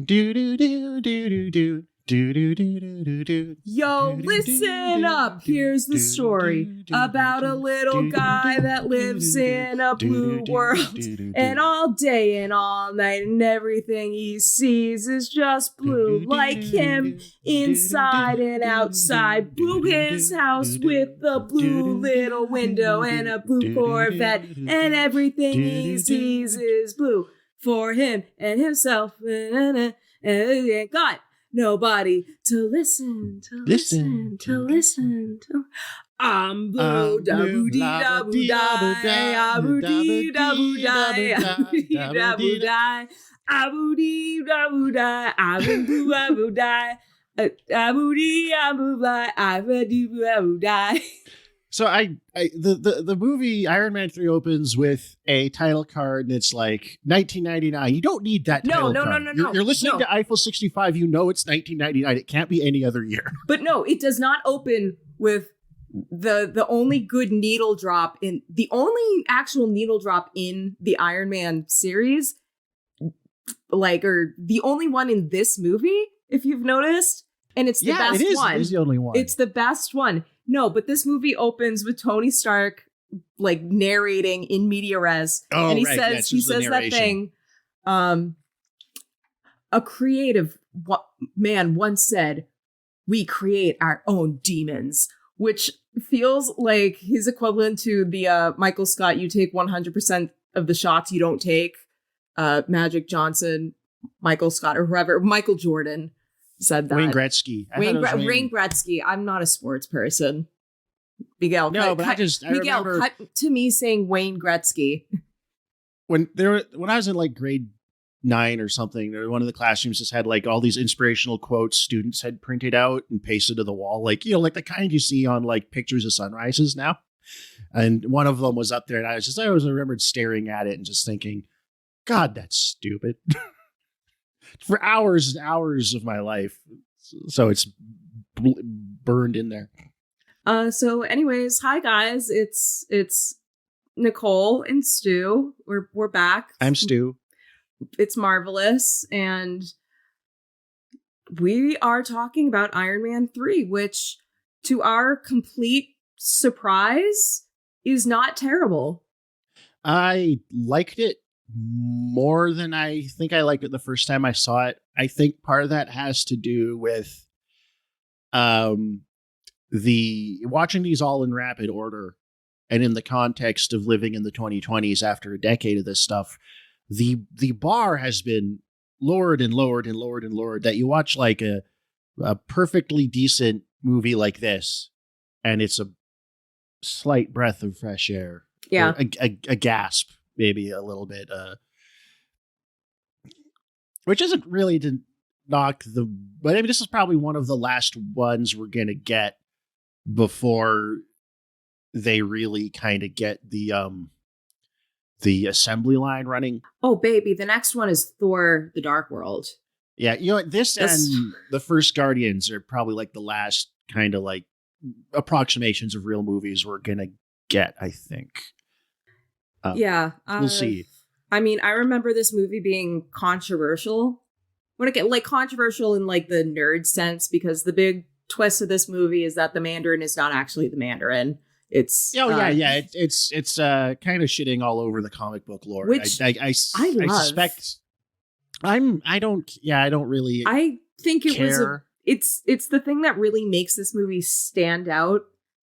Do do do do do do. Yo, listen up. Here's the story about a little guy that lives in a blue world. And all day and all night and everything he sees is just blue. Like him, inside and outside. Blue his house with a blue little window and a blue Corvette. And everything he sees is blue for him and himself. And God. Nobody to listen to. I'm blue, dabu dee dabu die, abu dee dabu die, abu dee dabu die, abu dee dabu die, abu blue abu die, abu dee abu die, abu dee abu die. So the movie Iron Man 3 opens with a title card and it's like 1999. You don't need that title card. No. You're listening to Eiffel 65. You know it's 1999. It can't be any other year. But no, it does not open with the only good needle drop in the only actual needle drop in the Iron Man series, or the only one in this movie, if you've noticed. And it's the best one. It is the only one. It's the best one. No, but this movie opens with Tony Stark narrating in media res. Oh, and he right. says that thing. A creative man once said, "We create our own demons," which feels like his equivalent to the Michael Scott, "You take 100% of the shots you don't take." Magic Johnson, Michael Scott, or whoever, Michael Jordan said that. Wayne Gretzky. Wayne Gretzky. I'm not a sports person. Miguel, I remember cut to me saying Wayne Gretzky. When I was in grade 9 or something, one of the classrooms just had all these inspirational quotes students had printed out and pasted to the wall, like the kind you see on pictures of sunrises now. And one of them was up there, and I always remembered staring at it and just thinking, God, that's stupid. For hours and hours of my life. So it's burned in there. So anyways, hi guys. It's Nicole and Stu. We're back. I'm Stu. It's Marvelous, and we are talking about Iron Man 3, which to our complete surprise is not terrible. I liked it more than I think I liked it the first time I saw it. I think part of that has to do with the watching these all in rapid order, and in the context of living in the 2020s after a decade of this stuff, the bar has been lowered and lowered and lowered and lowered, that you watch a perfectly decent movie like this and it's a slight breath of fresh air. Yeah. A gasp. Maybe a little bit, which isn't really to knock but I mean, this is probably one of the last ones we're going to get before they really kind of get the assembly line running. Oh, baby. The next one is Thor: The Dark World. Yeah. This and the first Guardians are probably the last kind of approximations of real movies we're going to get, I think. Yeah. We'll see. I mean, I remember this movie being controversial. When it get controversial in the nerd sense, because the big twist of this movie is that the Mandarin is not actually the Mandarin. It's it's kind of shitting all over the comic book lore, which I suspect. I don't really. I think it care. It's the thing that really makes this movie stand out.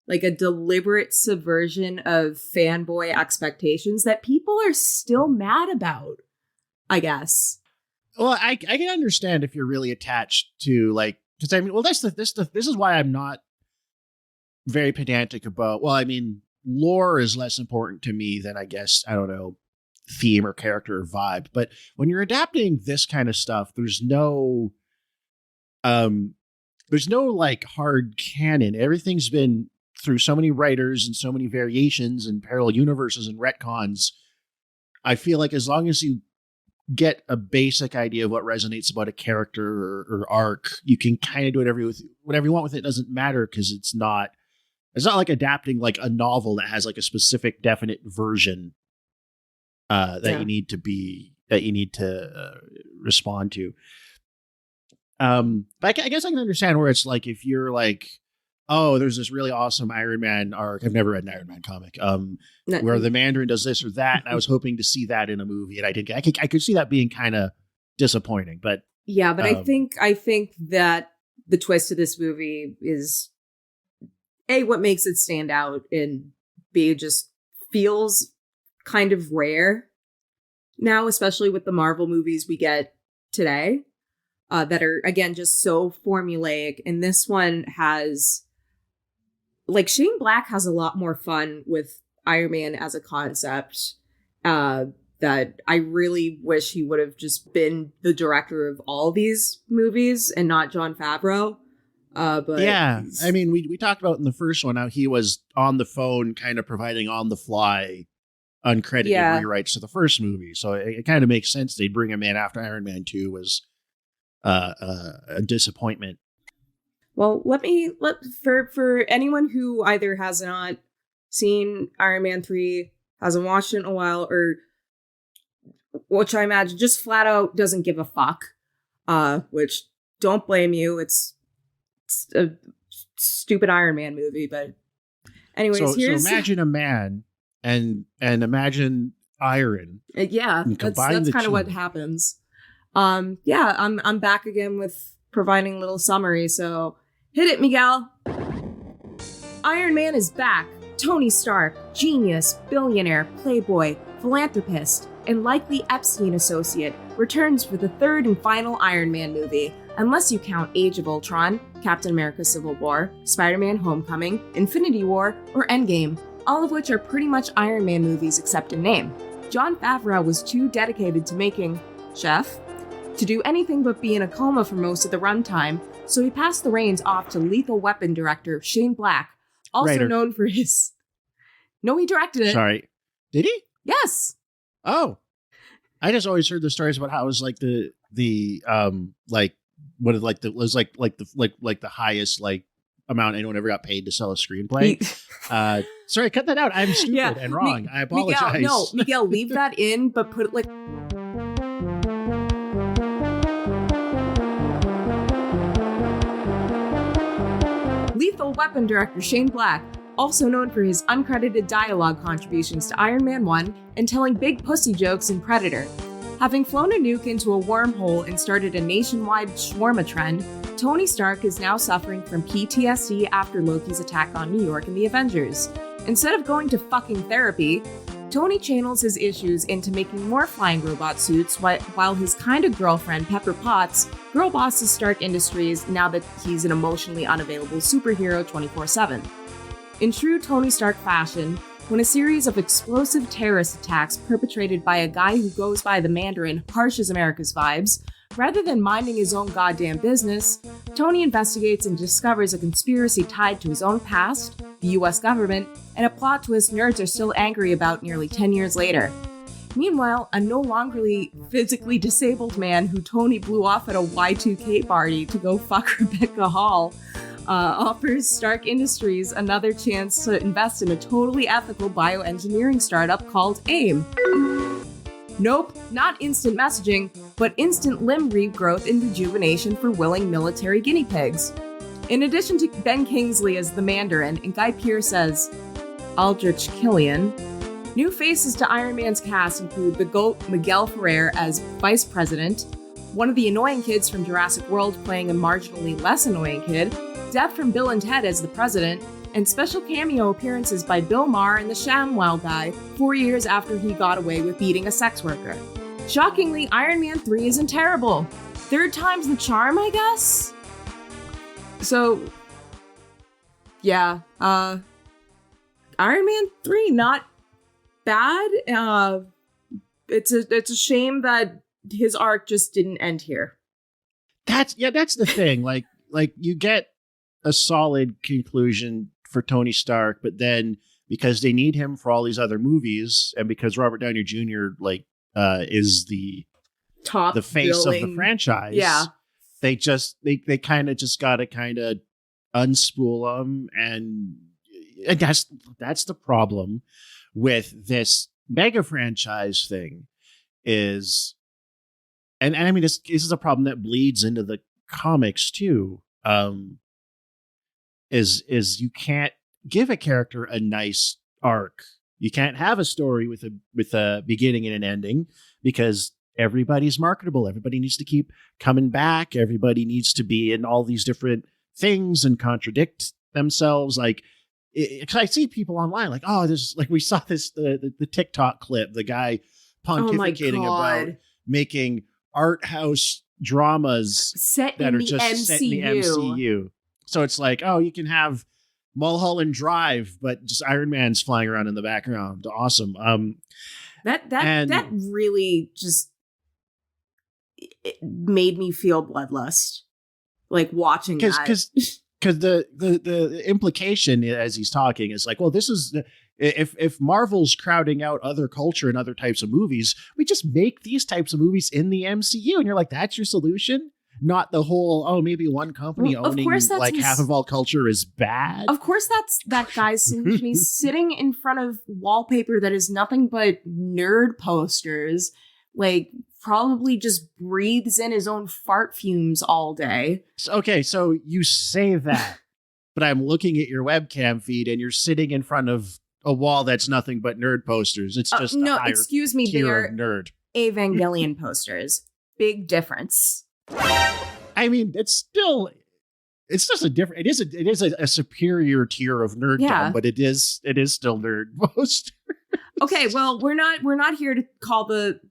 A deliberate subversion of fanboy expectations that people are still mad about, I guess. Well, I can understand if you're really attached to because I mean, this is why I'm not very pedantic about. Well, I mean, lore is less important to me than, I guess, I don't know, theme or character or vibe. But when you're adapting this kind of stuff, there's no hard canon. Everything's been through so many writers and so many variations and parallel universes and retcons. I feel like as long as you get a basic idea of what resonates about a character or arc, you can kind of do whatever you want with it. It doesn't matter, because it's not like adapting a novel that has a specific definite version that you need to respond to. But I guess I can understand where it's like if you're like, oh, there's this really awesome Iron Man arc. I've never read an Iron Man comic. Where the Mandarin does this or that, and I was hoping to see that in a movie, and I didn't. I could see that being kind of disappointing. But yeah, but I think that the twist of this movie is A, what makes it stand out, and B, it just feels kind of rare now, especially with the Marvel movies we get today, that are, again, just so formulaic. And this one has, like, Shane Black has a lot more fun with Iron Man as a concept, that I really wish he would have just been the director of all these movies and not Jon Favreau. But yeah, I mean, we talked about in the first one how he was on the phone, kind of providing on the fly, uncredited rewrites to the first movie. So it kind of makes sense they'd bring him in after Iron Man 2 was a disappointment. Well, for anyone who either has not seen Iron Man 3, hasn't watched it in a while, or which I imagine just flat out doesn't give a fuck, which don't blame you. It's a stupid Iron Man movie, but anyways, so imagine a man and imagine iron. Yeah, that's kind of what happens. I'm back again with providing a little summary, so hit it, Miguel. Iron Man is back. Tony Stark, genius, billionaire, playboy, philanthropist, and likely Epstein associate, returns for the third and final Iron Man movie, unless you count Age of Ultron, Captain America Civil War, Spider-Man Homecoming, Infinity War, or Endgame, all of which are pretty much Iron Man movies except in name. Jon Favreau was too dedicated to making Chef to do anything but be in a coma for most of the runtime, so he passed the reins off to Lethal Weapon director Shane Black, also known for his... No, he directed it. Sorry. Did he? Yes. Oh. I just always heard the stories about how it was like the highest like amount anyone ever got paid to sell a screenplay. Sorry, cut that out. I'm stupid and wrong. I apologize. Miguel, leave that in, but put it like... Lethal Weapon director Shane Black, also known for his uncredited dialogue contributions to Iron Man 1 and telling big pussy jokes in Predator. Having flown a nuke into a wormhole and started a nationwide shawarma trend, Tony Stark is now suffering from PTSD after Loki's attack on New York in the Avengers. Instead of going to fucking therapy, Tony channels his issues into making more flying robot suits while his kind of girlfriend, Pepper Potts, girl bosses Stark Industries now that he's an emotionally unavailable superhero 24/7. In true Tony Stark fashion, when a series of explosive terrorist attacks perpetrated by a guy who goes by the Mandarin harshes America's vibes, rather than minding his own goddamn business, Tony investigates and discovers a conspiracy tied to his own past, the US government, and a plot twist nerds are still angry about nearly 10 years later. Meanwhile, a no longer physically disabled man who Tony blew off at a Y2K party to go fuck Rebecca Hall offers Stark Industries another chance to invest in a totally ethical bioengineering startup called AIM. Nope, not instant messaging, but instant limb regrowth and rejuvenation for willing military guinea pigs. In addition to Ben Kingsley as the Mandarin and Guy Pearce as Aldrich Killian, new faces to Iron Man's cast include the GOAT Miguel Ferrer as Vice President, one of the annoying kids from Jurassic World playing a marginally less annoying kid, Dev from Bill and Ted as the President, and special cameo appearances by Bill Maher and the ShamWow guy 4 years after he got away with beating a sex worker. Shockingly, Iron Man 3 isn't terrible. Third time's the charm, I guess? So, yeah, Iron Man 3, not bad. It's a shame that his arc just didn't end here. That's the thing. Like you get a solid conclusion for Tony Stark, but then because they need him for all these other movies, and because Robert Downey Jr. Is the top, the face billing of the franchise, they kind of just gotta kind of unspool him, and that's the problem with this mega franchise thing is, and I mean this is a problem that bleeds into the comics too, is you can't give a character a nice arc. You can't have a story with a beginning and an ending because everybody's marketable. Everybody needs to keep coming back. Everybody needs to be in all these different things and contradict themselves. Like, because I see people online like, oh, this, like we saw this the TikTok clip, the guy pontificating about making art house dramas that are just set in the MCU. So it's like, oh, you can have Mulholland Drive, but just Iron Man's flying around in the background. Awesome. That really just it made me feel bloodlust, like watching that. Because the implication as he's talking is like, well, this is if Marvel's crowding out other culture and other types of movies, we just make these types of movies in the MCU, and you're like, that's your solution. Not the whole, oh, maybe one company owning like half of all culture is bad. Of course, that's that guy's solution. He's sitting in front of wallpaper that is nothing but nerd posters, like probably just breathes in his own fart fumes all day. Okay, so you say that, but I'm looking at your webcam feed and you're sitting in front of a wall that's nothing but nerd posters. It's just no, excuse me, they are nerd Evangelion posters. Big difference. I mean, it's just a different. It is a superior tier of nerddom, but it is still nerd poster. Okay, well, we're not here to call the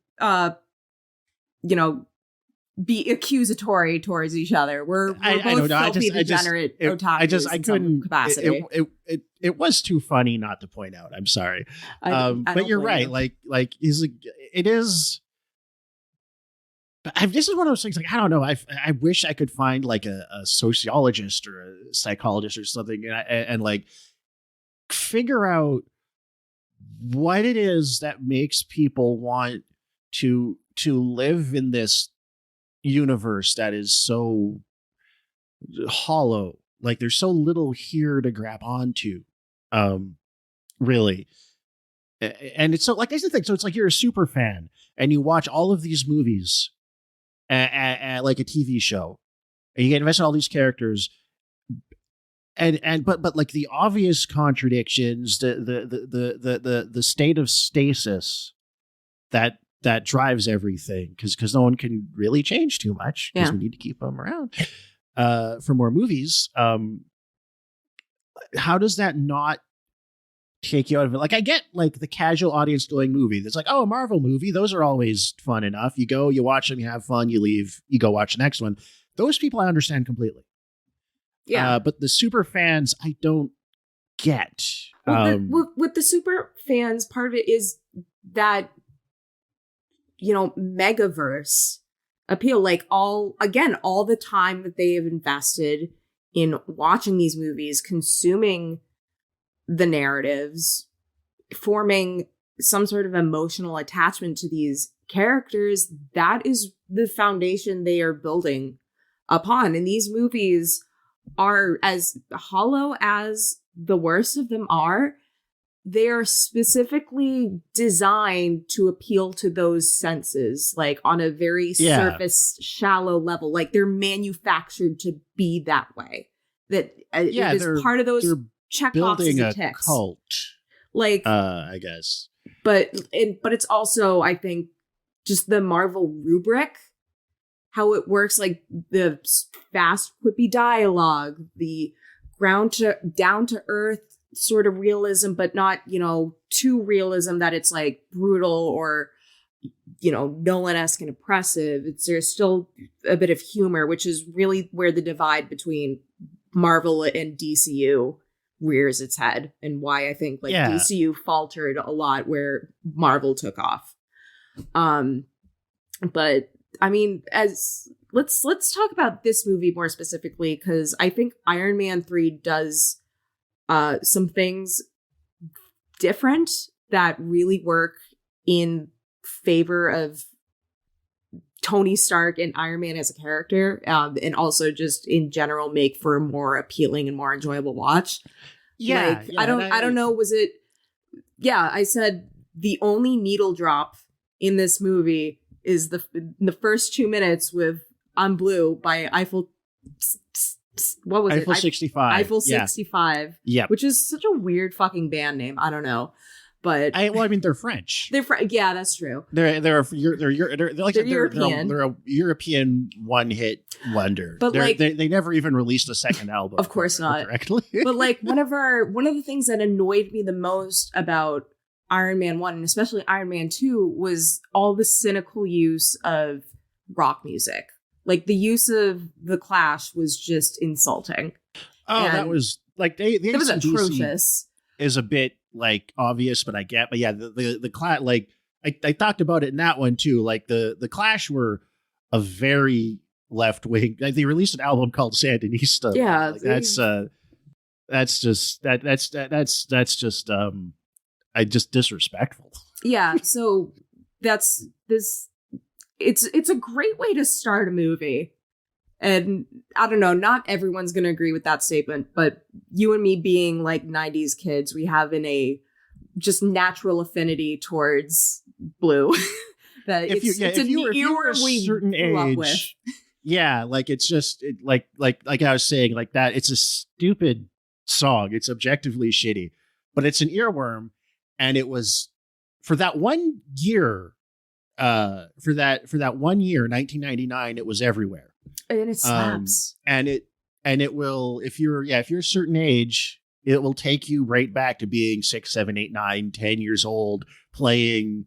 be accusatory towards each other. We're both filthy, degenerate otakus. I couldn't capacity. It was too funny not to point out. I'm sorry, but you're right. Like it is. But this is one of those things. Like, I don't know. I wish I could find like a sociologist or a psychologist or something, and like figure out what it is that makes people want to live in this universe that is so hollow. Like, there's so little here to grab onto, really. And it's so like, that's the thing. So it's like you're a super fan and you watch all of these movies. Like a TV show, and you get invested in all these characters, but like the obvious contradictions, the state of stasis that drives everything, because no one can really change too much because we need to keep them around for more movies. How does that not take you out of it? Like, I get like the casual audience going movie that's like, oh, a Marvel movie, those are always fun enough. You go, you watch them, you have fun, you leave, you go watch the next one. Those people I understand completely. But the super fans I don't get. With the super fans, part of it is that megaverse appeal, like all the time that they have invested in watching these movies, consuming the narratives, forming some sort of emotional attachment to these characters. That is the foundation they are building upon. And these movies are, as hollow as the worst of them are, they are specifically designed to appeal to those senses, like on a very surface, shallow level. Like, they're manufactured to be that way. That it is part of those check building boxes a cult, like I guess. But it's also, I think, just the Marvel rubric, how it works, like the fast, quippy dialogue, the down to earth sort of realism, but not, too realism that it's like brutal or, Nolan-esque and oppressive. There's still a bit of humor, which is really where the divide between Marvel and DCU rears its head, and why I think DCU faltered a lot where Marvel took off. But I mean, let's talk about this movie more specifically, because I think Iron Man 3 does some things different that really work in favor of Tony Stark and Iron Man as a character, and also just in general make for a more appealing and more enjoyable watch. I don't know. Was it? Yeah, I said the only needle drop in this movie is the first 2 minutes with I'm Blue by Eiffel. What was Eiffel it? 65. Eiffel 65. Yeah. Which is such a weird fucking band name. I don't know. But I mean, they're French. Yeah, that's true. They're European. They're a European one-hit wonder. But they never even released a second album. Of course not. Correctly. But like one of the things that annoyed me the most about Iron Man 1 and especially Iron Man 2 was all the cynical use of rock music. Like the use of The Clash was just insulting. Oh, that was like that was atrocious. Is a bit like obvious, but yeah, the Clash, like I talked about it in that one too. Like the Clash were a very left wing. Like, they released an album called Sandinista. Yeah, like, that's just disrespectful. Yeah, so that's this. It's a great way to start a movie. And I don't know, not everyone's going to agree with that statement, but you and me being like 90s kids, we have a just natural affinity towards Blue. That if you were a certain age, yeah, like it's just like I was saying, like that, it's a stupid song. It's objectively shitty, but it's an earworm, and it was for that 1 year. For that 1 year, 1999, it was everywhere. And it slaps. And it will, if you're a certain age, it will take you right back to being 6, 7, 8, 9, 10 years old, playing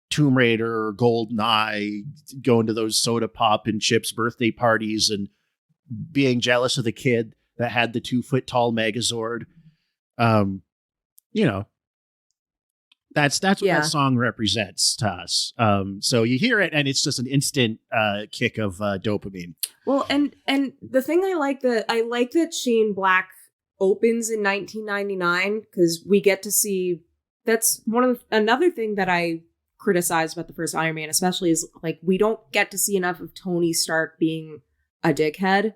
Tomb Raider or GoldenEye, going to those soda pop and chips birthday parties and being jealous of the kid that had the 2-foot tall Megazord. That's what that song represents to us. So you hear it and it's just an instant kick of dopamine. Well, and the thing I like that Shane Black opens in 1999 because we get to see, that's another thing that I criticize about the first Iron Man, especially, is like we don't get to see enough of Tony Stark being a dickhead.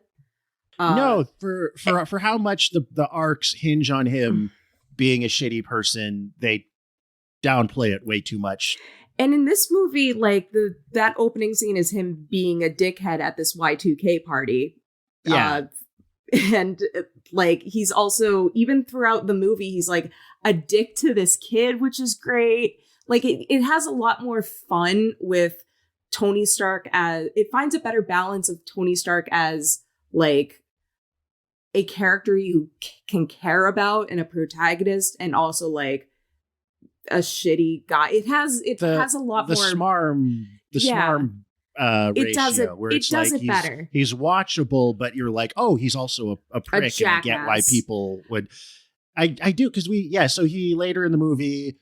No, for how much the arcs hinge on him being a shitty person, they downplay it way too much. And in this movie, like that opening scene is him being a dickhead at this Y2K party. Yeah. And like he's also, even throughout the movie, he's like a dick to this kid, which is great. Like it has a lot more fun with Tony Stark as, it finds a better balance of Tony Stark as like a character you can care about and a protagonist, and also like a shitty guy. It has a lot more smarm. It does it. Where it does it better. He's watchable, but you're like, oh, he's also a prick, and I get why people would. I do, because so he later in the movie,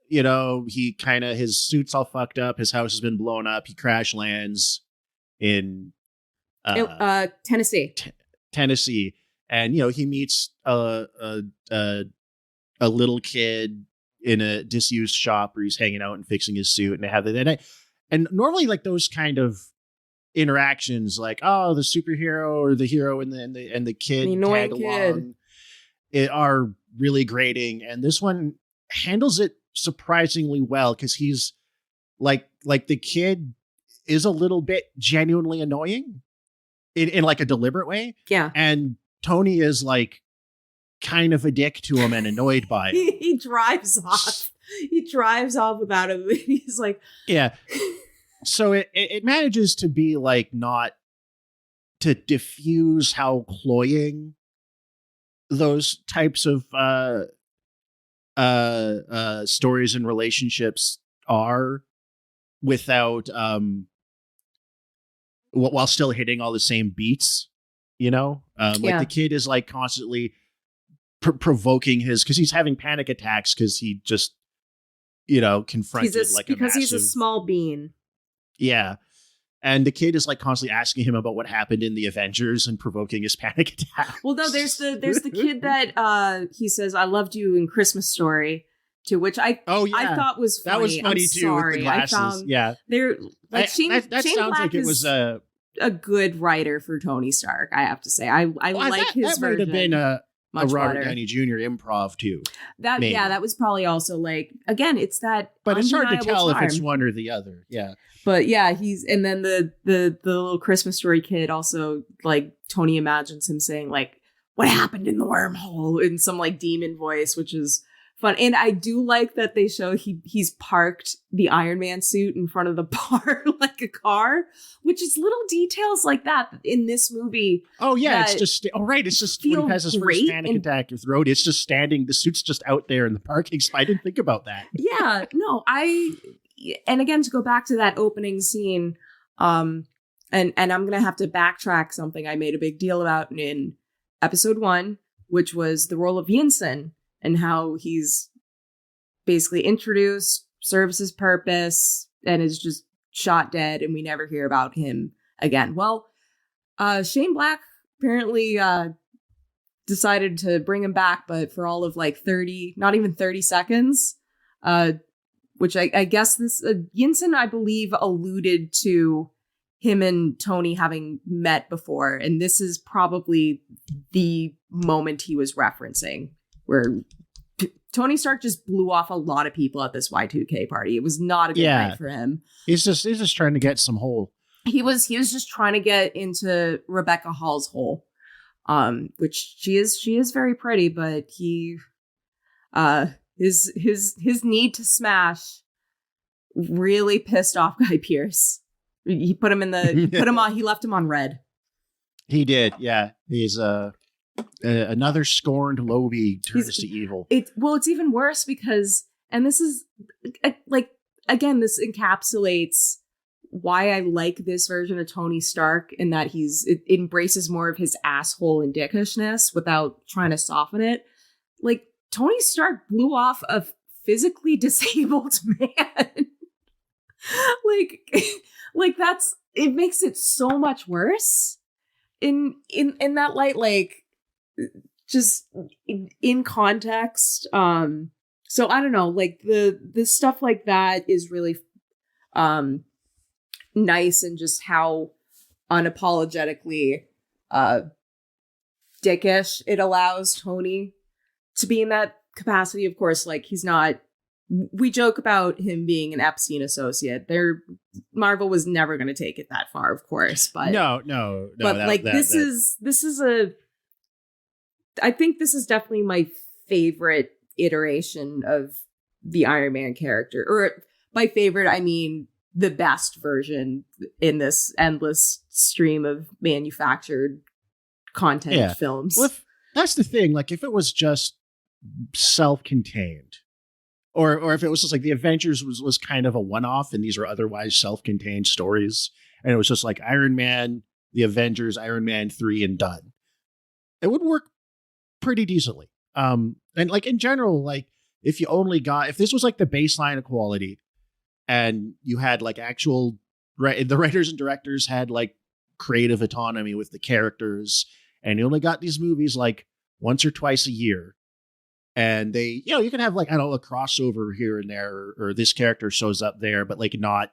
he kind of, his suit's all fucked up. His house has been blown up. He crash lands in Tennessee, and he meets a little kid in a disused shop where he's hanging out and fixing his suit, and they have that. And normally, like those kind of interactions, like, oh, the superhero or the hero and the kid tag along, are really grating. And this one handles it surprisingly well, because he's like the kid is a little bit genuinely annoying in like a deliberate way. Yeah. And Tony is like kind of a dick to him and annoyed by him. He drives off. He drives off without him. He's like, yeah. So it manages to be like, not to diffuse how cloying those types of stories and relationships are, without while still hitting all the same beats. Like the kid is like constantly provoking because he's having panic attacks because he just confronted because he's a small bean. Yeah. And the kid is like constantly asking him about what happened in the Avengers and provoking his panic attack. Well, no, there's the kid that he says, "I loved you" in Christmas Story, to which I thought was funny. That was funny too. Sorry. With the glasses. Shane sounds Black like it was a good writer for Tony Stark. I have to say, I like his version. Might have been much Robert better. Downey Jr. improv too. That was probably also like, again, it's that, but it's hard to tell charm. if it's one or the other. Yeah. But yeah, and then the little Christmas Story kid also, like, Tony imagines him saying like, "What happened in the wormhole?" in some like demon voice, which is fun. And I do like that they show he's parked the Iron Man suit in front of the bar like a car, which is little details like that in this movie. Oh yeah, it's just it's just when he has his first panic attack with Rhodey, it's just standing. The suit's just out there in the parking spot. I didn't think about that. Yeah, no, and again, to go back to that opening scene, and I'm gonna have to backtrack something I made a big deal about in episode 1, which was the role of Yinsen and how he's basically introduced, serves his purpose, and is just shot dead, and we never hear about him again. Well, Shane Black apparently decided to bring him back, but for all of like 30, not even 30 seconds, which I guess this Yinsen, I believe, alluded to him and Tony having met before, and this is probably the moment he was referencing, where Tony Stark just blew off a lot of people at this Y2K party. It was not a good night for him. He's just trying to get some hole. He was just trying to get into Rebecca Hall's hole, which she is very pretty, but he his need to smash really pissed off Guy Pearce. He put him he left him on red. He did, yeah. He's another scorned Lobi turns to evil. It's even worse because, and this is like, again, this encapsulates why I like this version of Tony Stark, in that it embraces more of his asshole and dickishness without trying to soften it. Like, Tony Stark blew off a physically disabled man. like it makes it so much worse in that light, like, just in context. So I don't know, like the stuff like that is really nice, and just how unapologetically dickish it allows Tony to be in that capacity. Of course, like, he's not, we joke about him being an Epstein associate. Marvel was never going to take it that far, of course, but no. But this is I think this is definitely my favorite iteration of the Iron Man character, or by favorite, I mean the best version in this endless stream of manufactured content films. Well, that's the thing. Like, if it was just self-contained, or if it was just like the Avengers was kind of a one-off, and these were otherwise self-contained stories, and it was just like Iron Man, the Avengers, Iron Man 3, and done, it would work pretty decently. And like, in general, like, if this was like the baseline of quality, and you had like actual, the writers and directors had like creative autonomy with the characters, and you only got these movies like once or twice a year, and they, you can have like, I don't know, a crossover here and there, or this character shows up there, but like not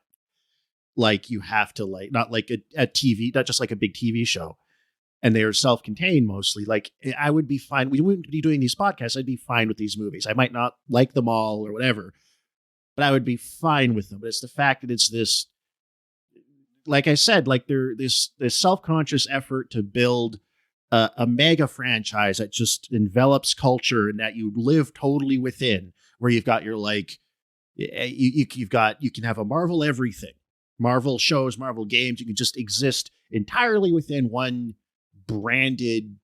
like you have to, like, not like a TV, not just like a big TV show. And they are self-contained mostly. Like, I would be fine. We wouldn't be doing these podcasts. I'd be fine with these movies. I might not like them all or whatever, but I would be fine with them. But it's the fact that it's this, like I said, like this self-conscious effort to build a mega franchise that just envelops culture and that you live totally within, where you've got your, like, you can have a Marvel everything, Marvel shows, Marvel games. You can just exist entirely within one branded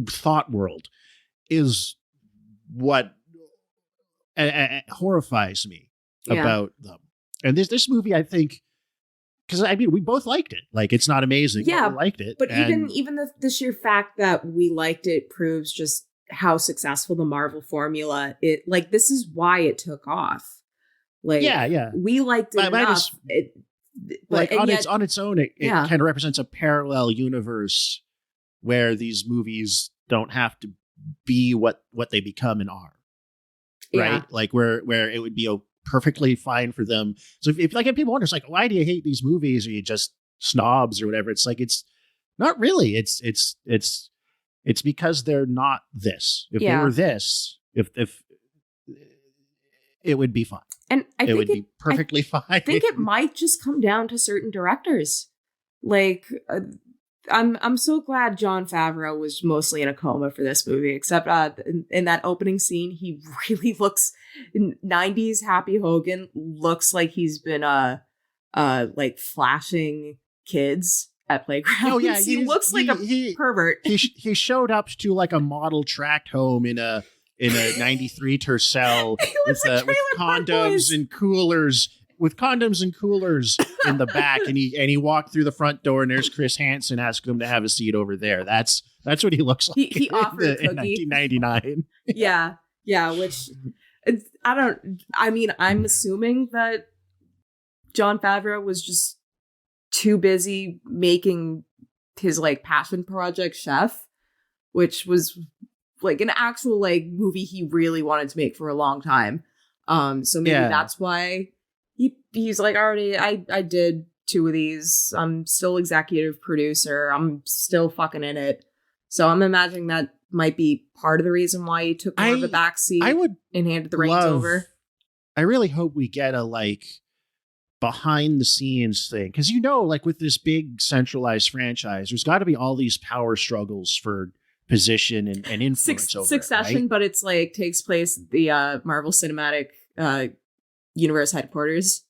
thought world, is what horrifies me about them. And this movie, I think, because I mean, we both liked it. Like, it's not amazing, but we liked it. But even the sheer fact that we liked it proves just how successful the Marvel formula. This is why it took off. Like, we liked it enough. On its own, it kind of represents a parallel universe where these movies don't have to be what they become and are. Right? Yeah. Like, where it would be perfectly fine for them. So if people wonder, it's like, why do you hate these movies? Are you just snobs or whatever? It's like, it's not really. It's It's because they're not this. If they were this, if it would be fine. And it would be perfectly fine. I think it might just come down to certain directors. Like, I'm so glad Jon Favreau was mostly in a coma for this movie, except in that opening scene, he really looks 90s Happy Hogan looks like he's been like flashing kids at playgrounds. Oh yeah, he looks like a pervert. He showed up to like a model tract home in a 93 Tercel with condoms and coolers. With condoms and coolers in the back, and he walked through the front door, and there's Chris Hansen asking him to have a seat over there. That's what he looks like. He offered a cookie in 1999. Yeah. Which I'm assuming that Jon Favreau was just too busy making his like passion project Chef, which was like an actual like movie he really wanted to make for a long time. So maybe that's why. He's like, already, I did 2 of these. I'm still executive producer. I'm still fucking in it. So I'm imagining that might be part of the reason why he took more of a backseat and handed the reins over. I really hope we get a like behind the scenes thing. Because like with this big centralized franchise, there's got to be all these power struggles for position and influence over Succession, right? But it's like takes place at the Marvel Cinematic Universe headquarters.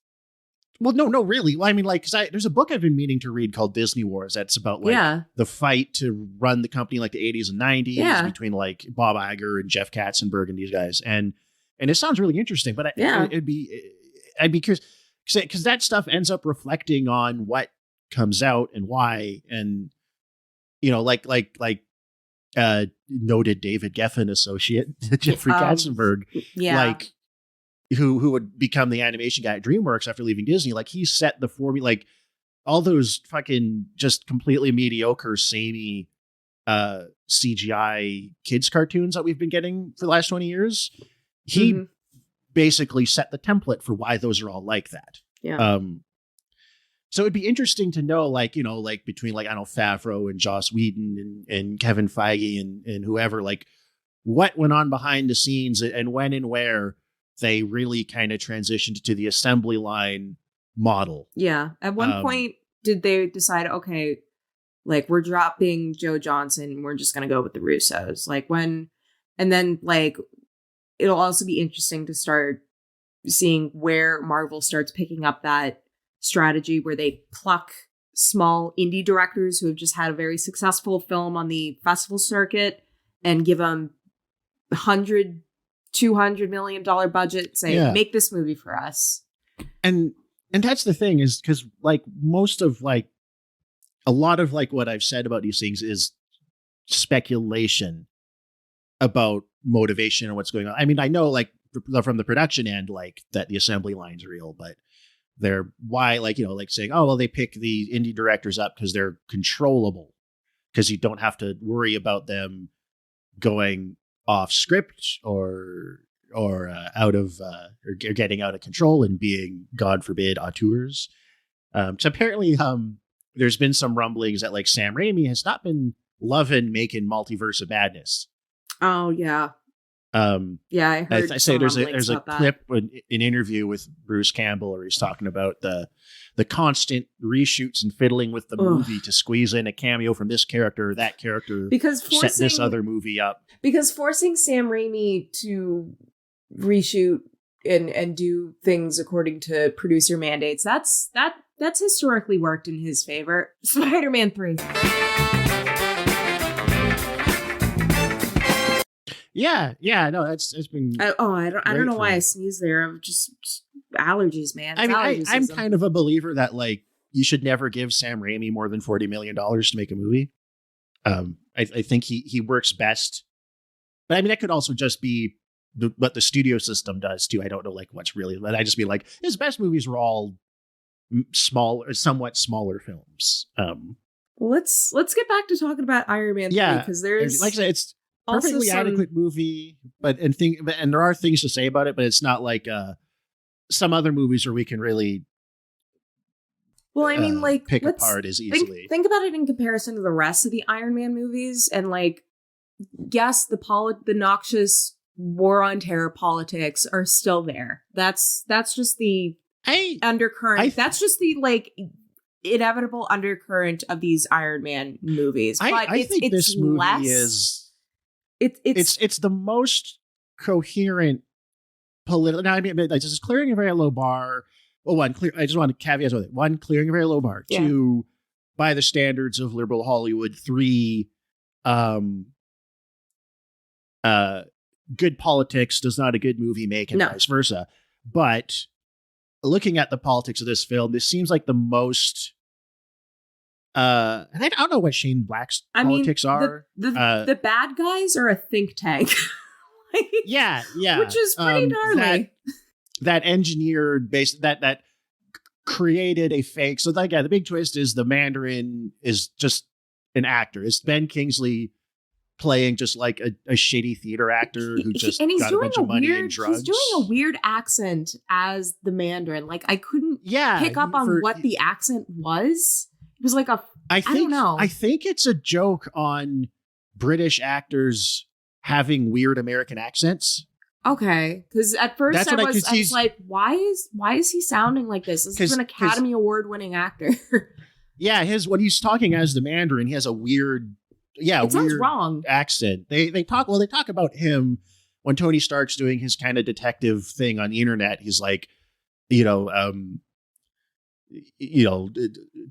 Well, no, really. Well, I mean, like, because there's a book I've been meaning to read called Disney Wars. That's about like the fight to run the company like the 80s and 90s between like Bob Iger and Jeff Katzenberg and these guys. And it sounds really interesting. But I'd be curious because that stuff ends up reflecting on what comes out and why. And like noted David Geffen associate Jeffrey Katzenberg, like. Who would become the animation guy at DreamWorks after leaving Disney. Like he set the formula, like all those fucking just completely mediocre, samey CGI kids cartoons that we've been getting for the last 20 years. He basically set the template for why those are all like that. Yeah. So it'd be interesting to know, like, like between like, I don't know, Favreau and Joss Whedon and Kevin Feige and whoever, like what went on behind the scenes and when and where they really kind of transitioned to the assembly line model. Yeah. At one point, did they decide, okay, like we're dropping Joe Johnson, we're just going to go with the Russos? Like and then like, it'll also be interesting to start seeing where Marvel starts picking up that strategy where they pluck small indie directors who have just had a very successful film on the festival circuit and give them $200 million budget, say, make this movie for us. And that's the thing is because like most of like a lot of like what I've said about these things is speculation about motivation and what's going on. I mean, I know like from the production end, like that the assembly line's real, but they're like saying, oh, well, they pick the indie directors up because they're controllable because you don't have to worry about them going off script or out of or getting out of control and being, God forbid, auteurs. So apparently there's been some rumblings that like Sam Raimi has not been loving making Multiverse of Madness. Oh yeah. I heard. I say there's a clip, an interview with Bruce Campbell, where he's talking about the constant reshoots and fiddling with the movie to squeeze in a cameo from this character or that character because set this other movie up. Because forcing Sam Raimi to reshoot and do things according to producer mandates, that's historically worked in his favor. Spider-Man 3. Yeah, no, it's been. I don't know why I sneezed there. I'm just allergies, man. I mean, I'm kind of a believer that like you should never give Sam Raimi more than $40 million to make a movie. I think he works best, but I mean that could also just be what the studio system does too. I don't know like what's really, but I just mean like his best movies were all small or somewhat smaller films. Well, let's get back to talking about Iron Man 3 because there's like I said, it's perfectly adequate movie, but there are things to say about it, but it's not like some other movies where we can really well, I mean, like pick apart as easily. Think about it in comparison to the rest of the Iron Man movies, and like yes, the noxious war on terror politics are still there. That's just the undercurrent. That's just the like inevitable undercurrent of these Iron Man movies. But I think this movie is it's the most coherent political. Now, I mean, this is clearing a very low bar. Well, I just want to caveat with it. One, clearing a very low bar. Yeah. Two, by the standards of liberal Hollywood. Three, good politics does not a good movie make, and vice versa. But looking at the politics of this film, this seems like the most. And I don't know what Shane Black's politics are. The bad guys are a think tank. Yeah, which is pretty gnarly. That engineered that created a fake. So like, the big twist is the Mandarin is just an actor. It's Ben Kingsley playing just like a shitty theater actor who just got a bunch of money and drugs. He's doing a weird accent as the Mandarin. Like I couldn't pick up on what the accent was. It was like I don't know. I think it's a joke on British actors having weird American accents. Okay, because at first I was like, why is he sounding like this? This is an Academy Award winning actor. Yeah, when he's talking as the Mandarin, he has a weird, sounds wrong accent. They talk about him when Tony Stark's doing his kind of detective thing on the internet. He's like,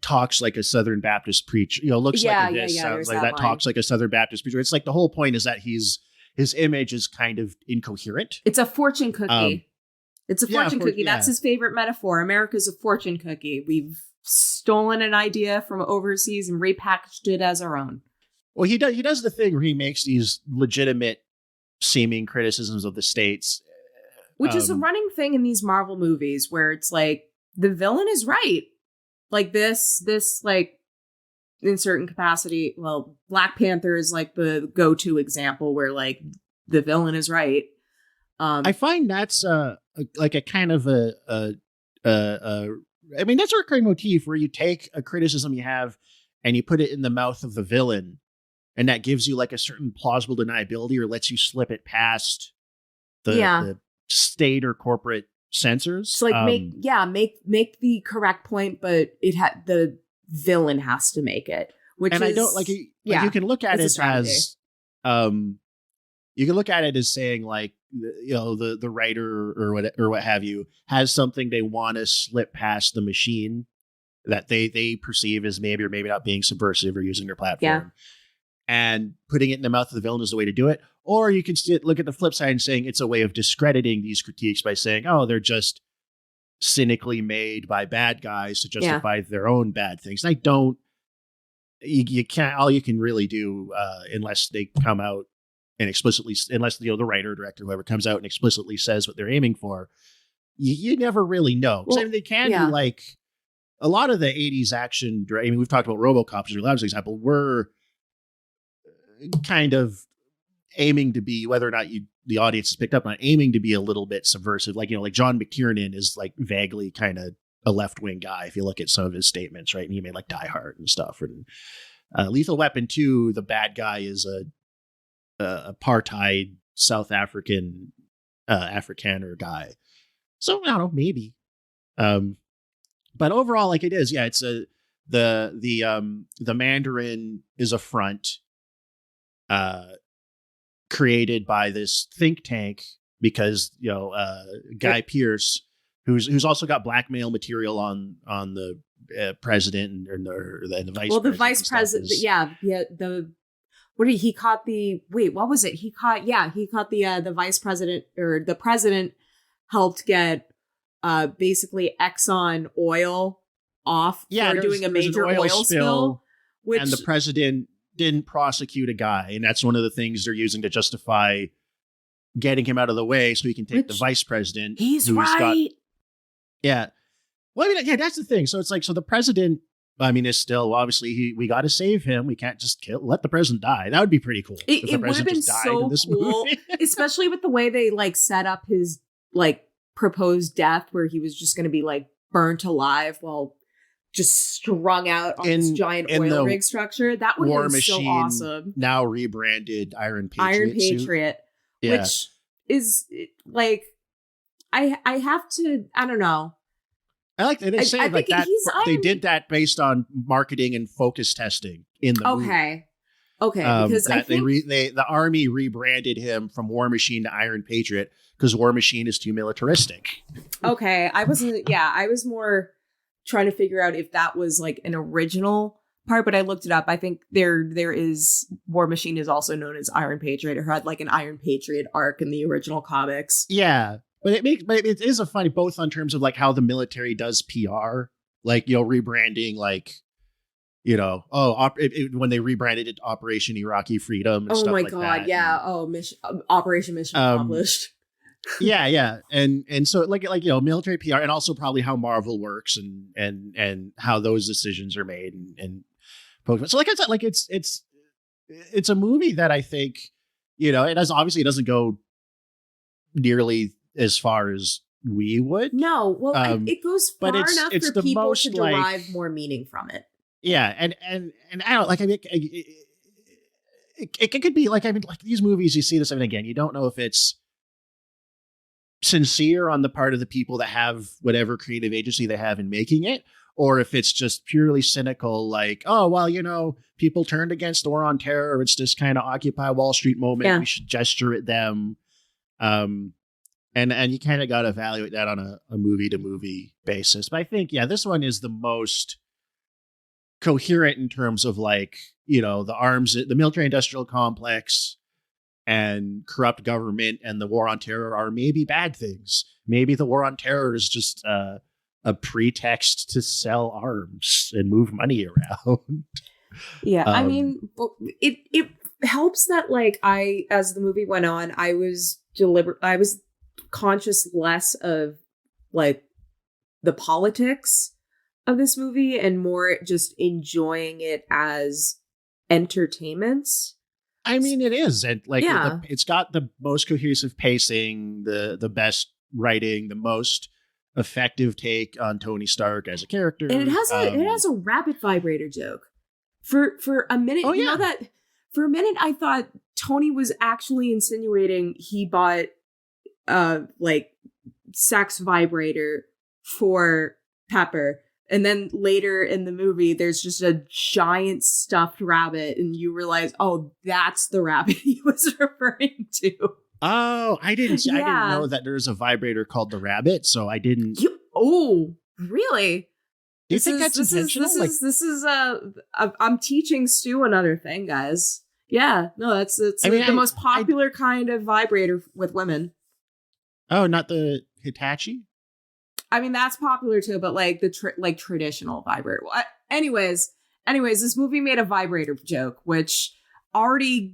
talks like a Southern Baptist preacher. Looks like this, sounds like that. Talks like a Southern Baptist preacher. It's like the whole point is that his image is kind of incoherent. It's a fortune cookie. It's a fortune cookie. That's his favorite metaphor. America's a fortune cookie. We've stolen an idea from overseas and repackaged it as our own. Well, he does the thing where he makes these legitimate seeming criticisms of the states. Which is a running thing in these Marvel movies where it's like, the villain is right. Like this like in certain capacity. Well, Black Panther is like the go-to example where like the villain is right. I find that's like a kind of I mean, that's a recurring motif where you take a criticism you have and you put it in the mouth of the villain, and that gives you like a certain plausible deniability or lets you slip it past the state or corporate censors. So like make the correct point, but the villain has to make it. Which I don't like. You can look at it as you can look at it as saying like the writer or what have you has something they want to slip past the machine that they perceive as maybe or maybe not being subversive or using their platform, and putting it in the mouth of the villain is the way to do it. Or you can look at the flip side and saying it's a way of discrediting these critiques by saying, oh, they're just cynically made by bad guys to justify their own bad things. And I don't, you can't, all you can really do, unless they come out and explicitly, unless the writer or director, whoever comes out and explicitly says what they're aiming for, you never really know. Well, I mean, they can do like a lot of the 80s action. I mean, we've talked about RoboCop as a loud example. Were kind of aiming to be, whether or not the audience has picked up on, aiming to be a little bit subversive. Like, like John McTiernan is like vaguely kind of a left-wing guy if you look at some of his statements, right? And he made like Die Hard and stuff. And Lethal Weapon 2, the bad guy is a apartheid South African Afrikaner guy. So I don't know, maybe. But overall, like it is, it's the Mandarin is a front created by this think tank because Guy Pearce, who's also got blackmail material on the president and the vice. Well, the vice president, he caught the what was it? He caught the vice president, or the president helped get basically Exxon oil off for doing a major oil spill, and the president didn't prosecute a guy, and that's one of the things they're using to justify getting him out of the way so he can take the vice president. He's right. Well, I mean, that's the thing. So it's like, so the president, I mean, is still obviously we got to save him. We can't just let the president die. That would be pretty cool. It would have been so cool, especially with the way they like set up his like proposed death, where he was just going to be like burnt alive while just strung out on this giant oil rig structure. That would have been so awesome. Now rebranded Iron Patriot. Iron Patriot, which is like, I have to, I don't know. I like that they say like that. They did that based on marketing and focus testing in the movie. Okay, because I think the army rebranded him from War Machine to Iron Patriot because War Machine is too militaristic. Okay, I was more trying to figure out if that was like an original part, but I looked it up. I think there is War Machine is also known as Iron Patriot, or had like an Iron Patriot arc in the original comics. Yeah, but it is a funny, both on terms of like how the military does PR, like, you know, rebranding, like, you know, when they rebranded it Operation Iraqi Freedom and stuff like that. Oh my god, yeah. Operation Mission Accomplished. yeah. And so like, you know, military PR, and also probably how Marvel works and how those decisions are made and Pokemon. So like I said, like it's a movie that I think, you know, it doesn't go nearly as far as we would. No, well, it goes far enough for people to derive more meaning from it. Yeah, and I don't like. I mean, it could be like, I mean, like these movies, you see this again. You don't know if it's sincere on the part of the people that have whatever creative agency they have in making it, or if it's just purely cynical, like, oh well, you know, people turned against the war on terror. It's this kind of Occupy Wall Street moment. Yeah. We should gesture at them. And you kind of got to evaluate that on a movie to movie basis. But I think, yeah, this one is the most coherent in terms of, like, you know, the military industrial complex and corrupt government and the war on terror are maybe bad things. Maybe the war on terror is just a pretext to sell arms and move money around. Yeah. I mean, it helps that, like, as the movie went on, I was conscious less of like the politics of this movie and more just enjoying it as entertainment. I mean, it is, and like, yeah, it's got the most cohesive pacing, the best writing, the most effective take on Tony Stark as a character, and it has a rapid vibrator joke for a minute. Oh, you know that for a minute I thought Tony was actually insinuating he bought like sex vibrator for Pepper. And then later in the movie, there's just a giant stuffed rabbit, and you realize, oh, that's the rabbit he was referring to. Oh, I didn't know that there's a vibrator called the Rabbit, so I didn't. Really? Do you think that's intentional? I'm teaching Stu another thing, guys. Yeah, no, it's the most popular kind of vibrator with women. Oh, not the Hitachi? I mean, that's popular too, but like the traditional vibrator. Anyways, this movie made a vibrator joke, which already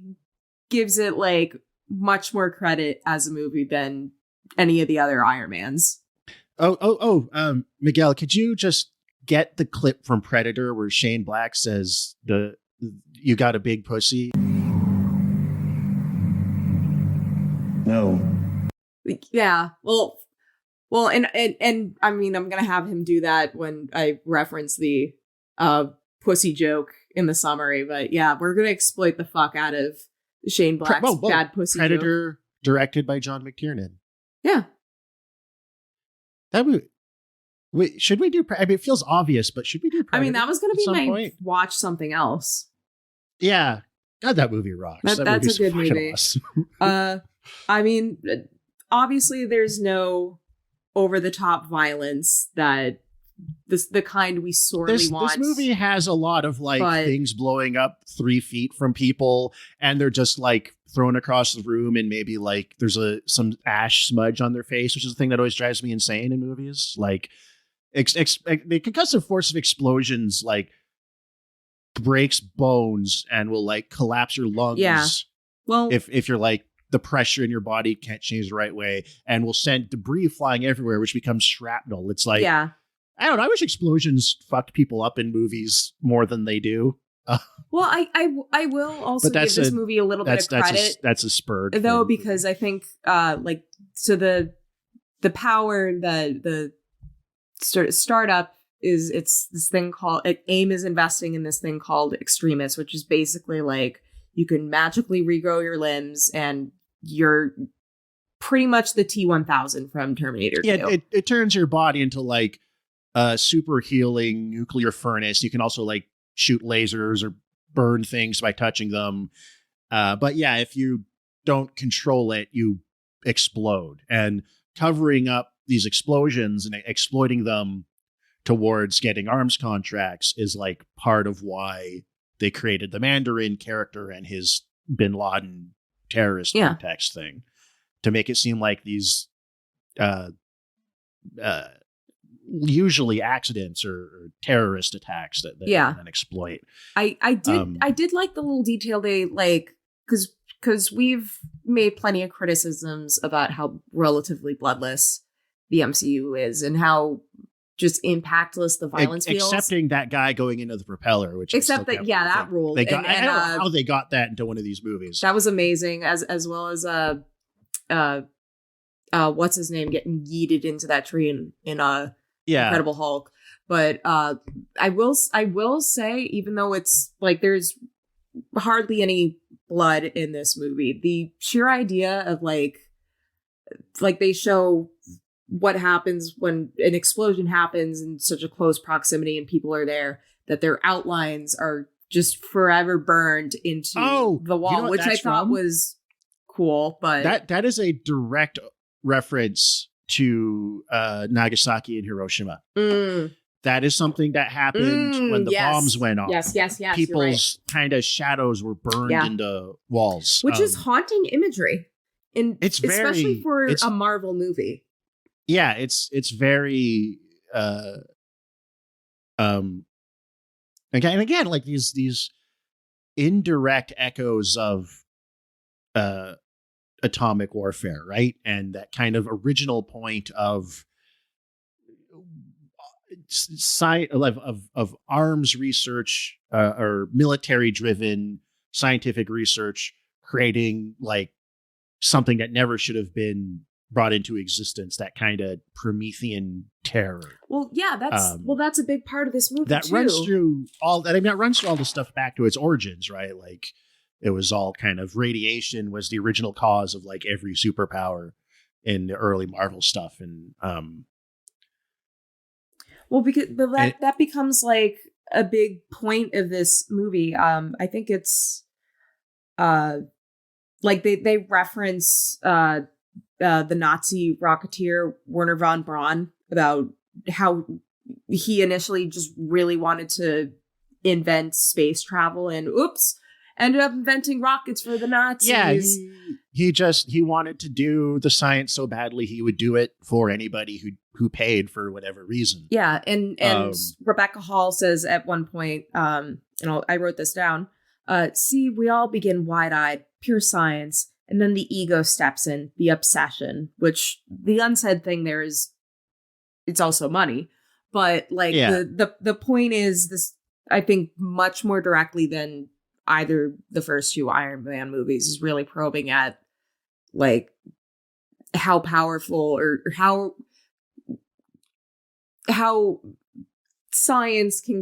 gives it like much more credit as a movie than any of the other Iron Mans. Miguel, could you just get the clip from Predator where Shane Black says you got a big pussy? No. Yeah. Well, and I mean, I'm going to have him do that when I reference the pussy joke in the summary. But yeah, we're going to exploit the fuck out of Shane Black's bad pussy Predator joke. Directed by John McTiernan. Yeah. Should we do? I mean, it feels obvious, but should we do Predator? I mean, that was going to be my point? Watch something else. Yeah. God, that movie rocks. That's a good movie. Awesome. I mean, obviously there's no over-the-top violence that the kind we sorely want. This movie has a lot of things blowing up 3 feet from people, and they're just like thrown across the room, and maybe like there's some ash smudge on their face, which is the thing that always drives me insane in movies. Like the concussive force of explosions like breaks bones and will like collapse your lungs. Yeah. Well, if you're like, the pressure in your body can't change the right way, and will send debris flying everywhere, which becomes shrapnel. It's like, yeah, I don't know. I wish explosions fucked people up in movies more than they do. Well, I will also give this movie a little bit of credit. That's a spur, though, because I think the power, the sort of startup it's this thing called AIM is investing in this thing called Extremis, which is basically like you can magically regrow your limbs and you're pretty much the T-1000 from Terminator 2. Yeah, it turns your body into like a super healing nuclear furnace. You can also like shoot lasers or burn things by touching them. But yeah, if you don't control it, you explode. And covering up these explosions and exploiting them towards getting arms contracts is like part of why they created the Mandarin character and his Bin Laden terrorist pretext thing, to make it seem like these usually accidents or terrorist attacks that then exploit. I did like the little detail they like, because we've made plenty of criticisms about how relatively bloodless the MCU is and how just impactless the violence feels. Excepting that guy going into the propeller, which except that that ruled. I don't know how they got that into one of these movies. That was amazing, as well as what's his name getting yeeted into that tree in Incredible Hulk. But I will say, even though it's like there's hardly any blood in this movie, the sheer idea of like they show what happens when an explosion happens in such a close proximity and people are there, that their outlines are just forever burned into the wall, which I thought was cool. But that is a direct reference to Nagasaki and Hiroshima. That is something that happened when the bombs went off. Yes. People's kind of shadows were burned into walls, which is haunting imagery, and especially for a Marvel movie. Yeah, it's very again like these indirect echoes of atomic warfare, right? And that kind of original point of arms research or military driven scientific research creating like something that never should have been brought into existence, that kind of Promethean terror. Well, yeah, that's a big part of this movie that too. runs through all the stuff back to its origins, right? Like it was all kind of radiation was the original cause of like every superpower in the early Marvel stuff, and that becomes like a big point of this movie. I think it's like they reference the Nazi rocketeer Werner von Braun about how he initially just really wanted to invent space travel and ended up inventing rockets for the Nazis. Yeah, he wanted to do the science so badly he would do it for anybody who paid for whatever reason. Yeah, and Rebecca Hall says at one point, I wrote this down, see, we all begin wide-eyed, pure science, and then the ego steps in, the obsession, which the unsaid thing there is, it's also money. But like the point is this, I think much more directly than either the first two Iron Man movies, is really probing at like how powerful or how science can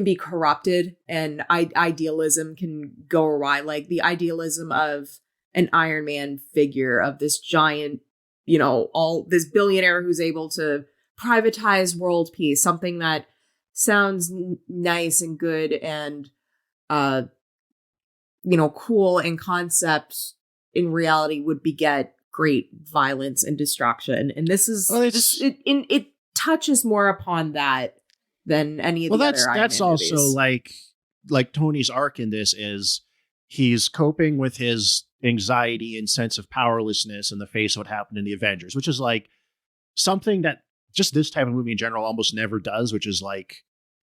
be corrupted and idealism can go awry. Like the idealism of an Iron Man figure, of this giant, all this billionaire who's able to privatize world peace, something that sounds nice and good and cool in concept, in reality would beget great violence and destruction. And this is it touches more upon that than any of the other Iron Man that's also movies. like Tony's arc in this is he's coping with his anxiety and sense of powerlessness in the face of what happened in the Avengers, which is like something that just this type of movie in general almost never does, which is like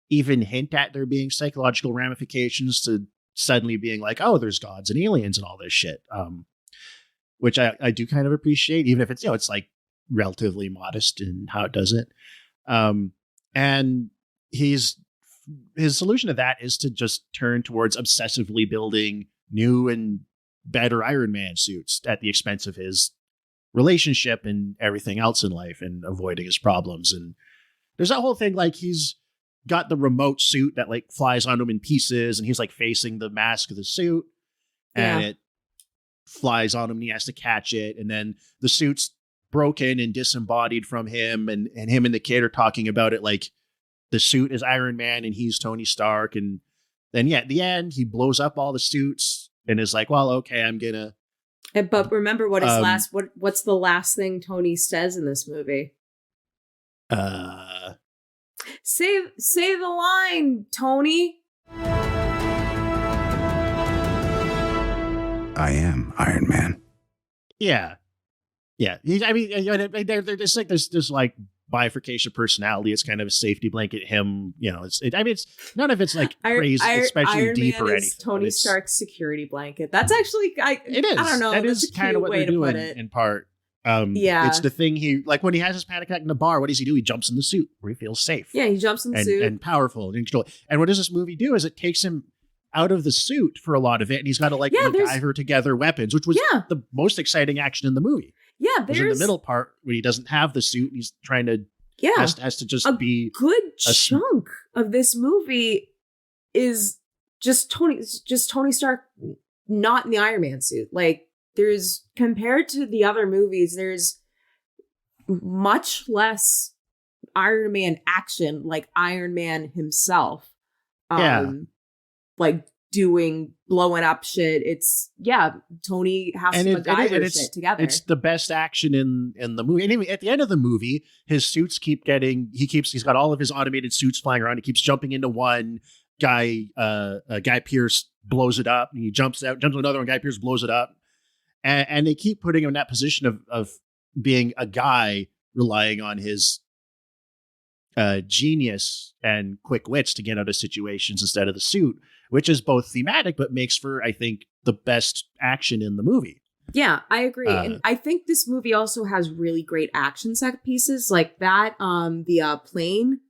even hint at there being psychological ramifications to suddenly being like, oh, there's gods and aliens and all this shit. Which I do kind of appreciate, even if it's, it's like relatively modest in how it does it. And his solution to that is to just turn towards obsessively building new and better Iron Man suits at the expense of his relationship and everything else in life, and avoiding his problems. And There's that whole thing like he's got the remote suit that like flies on him in pieces, and he's like facing the mask of the suit, and it flies on him, and he has to catch it, and then the suit's broken and disembodied from him, and him and the kid are talking about it like the suit is Iron Man and he's Tony Stark, and then at the end he blows up all the suits and is like, well, okay, I'm gonna. But remember what his what's the last thing Tony says in this movie? Say the line, Tony. I am Iron Man. Yeah. I mean, there's like this like bifurcation personality. It's kind of a safety blanket. Him, it's none of it's like crazy, especially Iron deep Man or is anything. Tony Stark's security blanket. That's actually, it is. I don't know. That That's is a kind cute of what way they're to doing put it. in part. It's the thing when he has his panic attack in the bar, what does he do? He jumps in the suit where he feels safe. Yeah, he jumps in the suit. And powerful and in control. And what does this movie do is it takes him out of the suit for a lot of it, and he's got to like MacGyver together weapons, which was the most exciting action in the movie. Yeah, there's in the middle part when he doesn't have the suit and he's trying to has to just be good chunk of this movie is just Tony Stark not in the Iron Man suit. Like, there's, compared to the other movies, there's much less Iron Man action, like Iron Man himself. Like blowing up shit. It's Tony has to MacGyver shit together. It's the best action in the movie. Anyway, at the end of the movie, his suits he's got all of his automated suits flying around. He keeps jumping into one. Guy Pearce blows it up, and he jumps into another one. Guy Pearce blows it up, and they keep putting him in that position of being a guy relying on his genius and quick wits to get out of situations instead of the suit, which is both thematic but makes for, I think, the best action in the movie. Yeah, I agree. And I think this movie also has really great action set pieces, like that the plane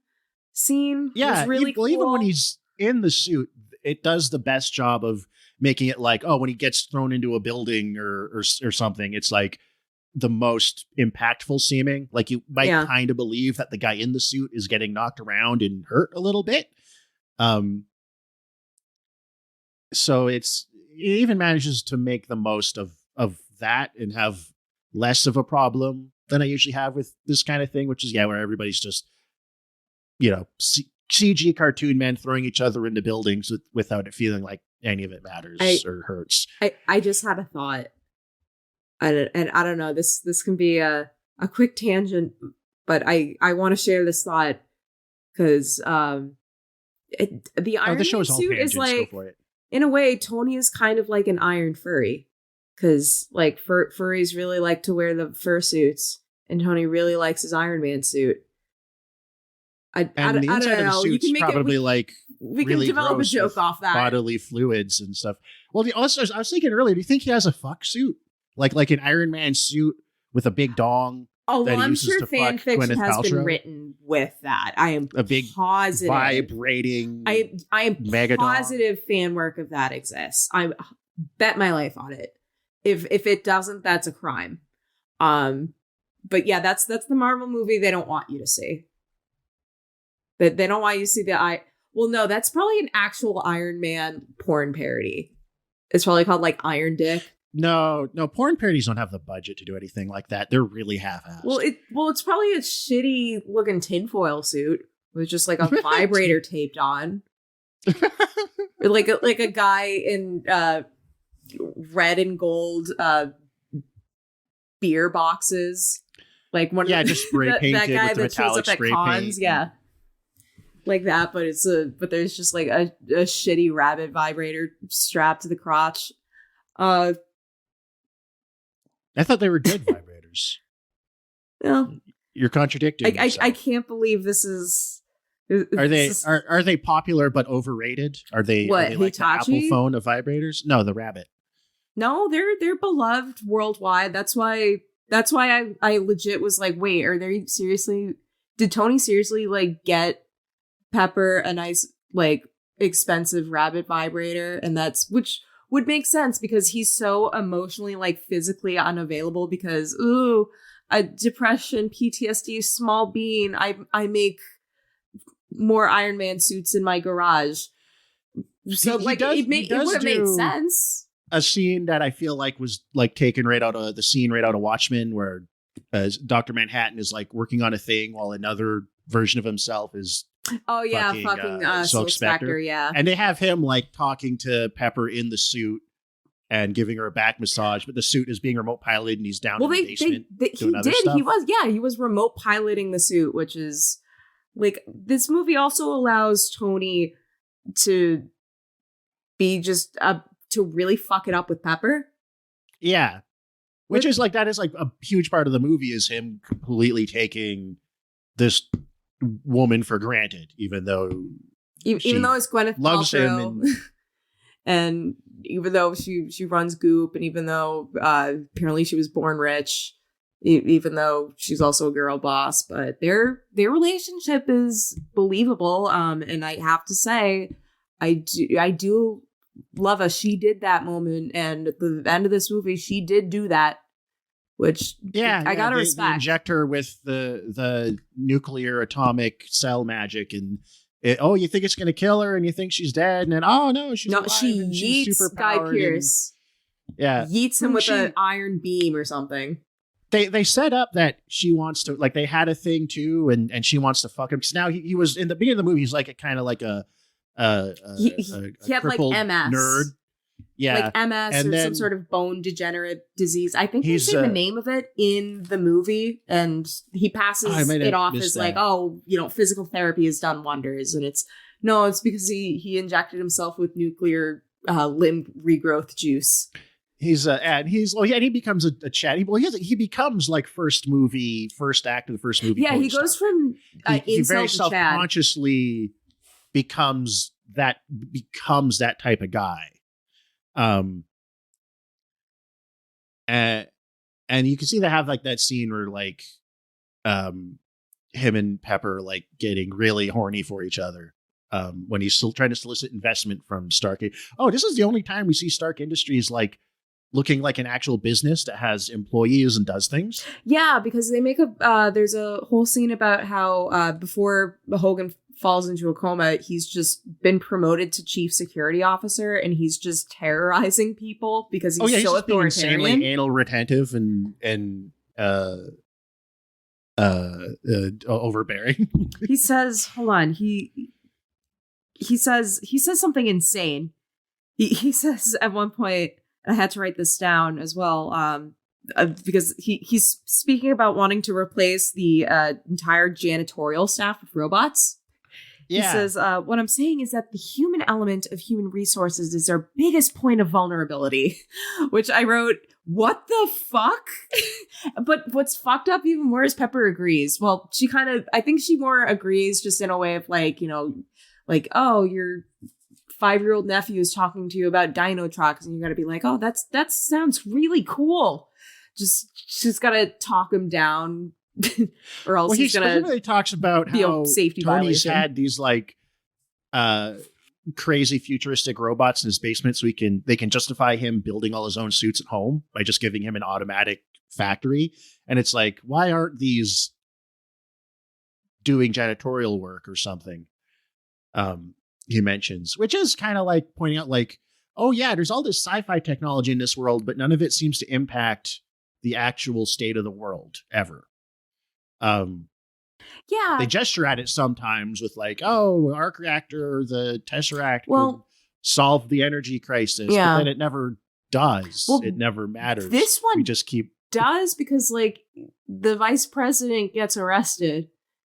scene was really cool. Even when he's in the suit, it does the best job of making it like, when he gets thrown into a building or something, it's like the most impactful seeming. Like, you might kind of believe that the guy in the suit is getting knocked around and hurt a little bit. So it even manages to make the most of that and have less of a problem than I usually have with this kind of thing, which is where everybody's just, CG cartoon men throwing each other into buildings without it feeling like any of it matters or hurts. I just had a thought, and I don't know, this can be a quick tangent, but I want to share this thought because the Iron Man suit is like, in a way, Tony is kind of like an iron furry, because like furries really like to wear the fursuits, and Tony really likes his Iron Man suit. I don't know. You can make probably we really can develop a joke off that bodily fluids and stuff. Well, also I was thinking earlier, do you think he has a fuck suit, like an Iron Man suit with a big dong? Oh, well, I'm sure fan fiction has been written with that. I am a big positive vibrating. I am positive fan work of that exists. I bet my life on it. If it doesn't, that's a crime. But yeah, that's the Marvel movie they don't want you to see. They don't want you to see well, no, that's probably an actual Iron Man porn parody. It's probably called like Iron Dick. No, porn parodies don't have the budget to do anything like that. They're really half-assed. Well, it's probably a shitty looking tinfoil suit with just like a vibrator taped on, or like a guy in red and gold beer boxes, like one. Yeah, just spray painted that guy with the metallic spray paint. Yeah, like that. But there's just like a shitty rabbit vibrator strapped to the crotch. I thought they were good vibrators. Well, you're contradicting. I can't believe this is. Are they popular but overrated? Are they like the Apple phone of vibrators? No, the rabbit. No, they're beloved worldwide. That's why I legit was like, wait, did Tony seriously like get Pepper a nice like expensive rabbit vibrator? And which would make sense because he's so emotionally, like physically unavailable because, a depression, PTSD, small bean. I make more Iron Man suits in my garage. So it would have made sense. A scene that I feel like was like taken right out of the scene right out of Watchmen, where Dr. Manhattan is like working on a thing while another version of himself is fucking Silk Spectre. Yeah. And they have him like talking to Pepper in the suit and giving her a back massage, but the suit is being remote piloted and he's down in the basement doing other stuff. He was remote piloting the suit, which is like, this movie also allows Tony to be just to really fuck it up with Pepper. Yeah. Which is like, that is like a huge part of the movie, is him completely taking this woman for granted, even though it's Gwyneth loves Paltrow, him and even though she runs Goop, and even though apparently she was born rich, even though she's also a girl boss, but their relationship is believable. And I have to say, I do love us. She did that moment, and at the end of this movie, she did do that, which I gotta respect. They inject her with the nuclear atomic cell magic, and you think it's gonna kill her, and you think she's dead, and then she's alive, she and yeets she's super Guy Pearce. Yeets him with an iron beam or something. They set up that she wants to, like, they had a thing too, and she wants to fuck him. Because now he was in the beginning of the movie, he's like kind of like a he had like MS nerd, like MS, and or some sort of bone degenerate disease. I think they say the name of it in the movie, and he passes it off as like, physical therapy has done wonders, and it's because he injected himself with nuclear limb regrowth juice. He becomes a chatty boy. He becomes like first act of the first movie. Yeah, he goes from he very to Chad. Self-consciously becomes that type of guy. And you can see they have like that scene where like him and Pepper like getting really horny for each other when he's still trying to solicit investment from Stark. This is the only time we see Stark Industries like looking like an actual business that has employees and does things. Yeah, because they make there's a whole scene about how before Hogan falls into a coma, he's just been promoted to chief security officer, and he's just terrorizing people because he's so authoritarian. Insanely anal retentive and overbearing. He says, hold on, he says something insane. He says at one point, I had to write this down as well, because he's speaking about wanting to replace the entire janitorial staff with robots. Yeah. He says, what I'm saying is that the human element of human resources is our biggest point of vulnerability, which I wrote, what the fuck? But what's fucked up even more is Pepper agrees. Well, I think she more agrees just in a way of like, like, oh, your 5-year-old nephew is talking to you about dino trucks, and you got to be like, oh, that sounds really cool. She's got to talk him down. Or else he's specifically talks about how safety Tony's violation. had these like crazy futuristic robots in his basement, so they can justify him building all his own suits at home by just giving him an automatic factory. And it's like, why aren't these doing janitorial work or something? He mentions, which is kind of like pointing out like, oh yeah, there's all this sci-fi technology in this world, but none of it seems to impact the actual state of the world ever. They gesture at it sometimes with like, oh, arc reactor, the Tesseract could solve the energy crisis, but then it never does. It never matters. This one we just does because like the vice president gets arrested,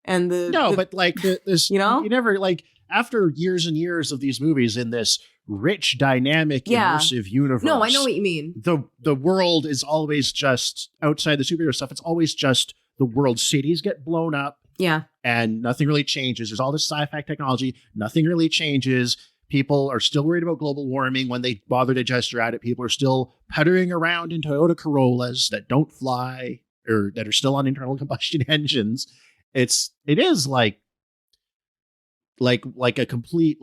and but like this, you never like after years and years of these movies in this rich, dynamic, immersive universe. No, I know what you mean. The world is always just outside the superhero stuff. It's always just the world. Cities get blown up. Yeah. And nothing really changes. There's all this sci-fi technology. Nothing really changes. People are still worried about global warming when they bother to gesture at it. People are still puttering around in Toyota Corollas that don't fly or that are still on internal combustion engines. It is like a complete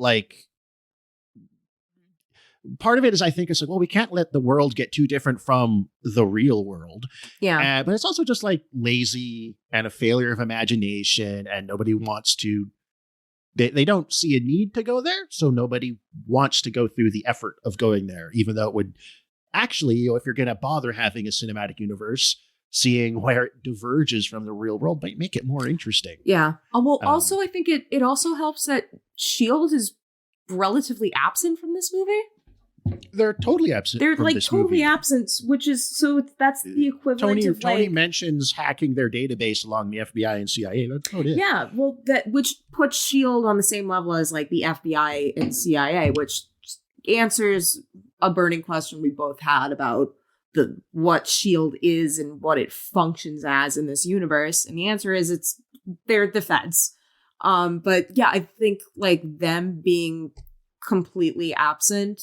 part of it is, I think it's like, well, we can't let the world get too different from the real world. Yeah. But it's also just like lazy and a failure of imagination, and nobody wants to they don't see a need to go there, so nobody wants to go through the effort of going there, even though it would actually, if you're going to bother having a cinematic universe, seeing where it diverges from the real world might make it more interesting. Yeah. Well, also, I think it also helps that S.H.I.E.L.D. is relatively absent from this movie. They're totally absent. They're from like this totally movie. absent, which is that's the equivalent of Tony like, mentions hacking their database along the FBI and CIA. That's about it. yeah, well, which puts S.H.I.E.L.D. on the same level as like the FBI and CIA, which answers a burning question we both had about what S.H.I.E.L.D. is and what it functions as in this universe. And the answer is they're the feds. But yeah, I think like them being completely absent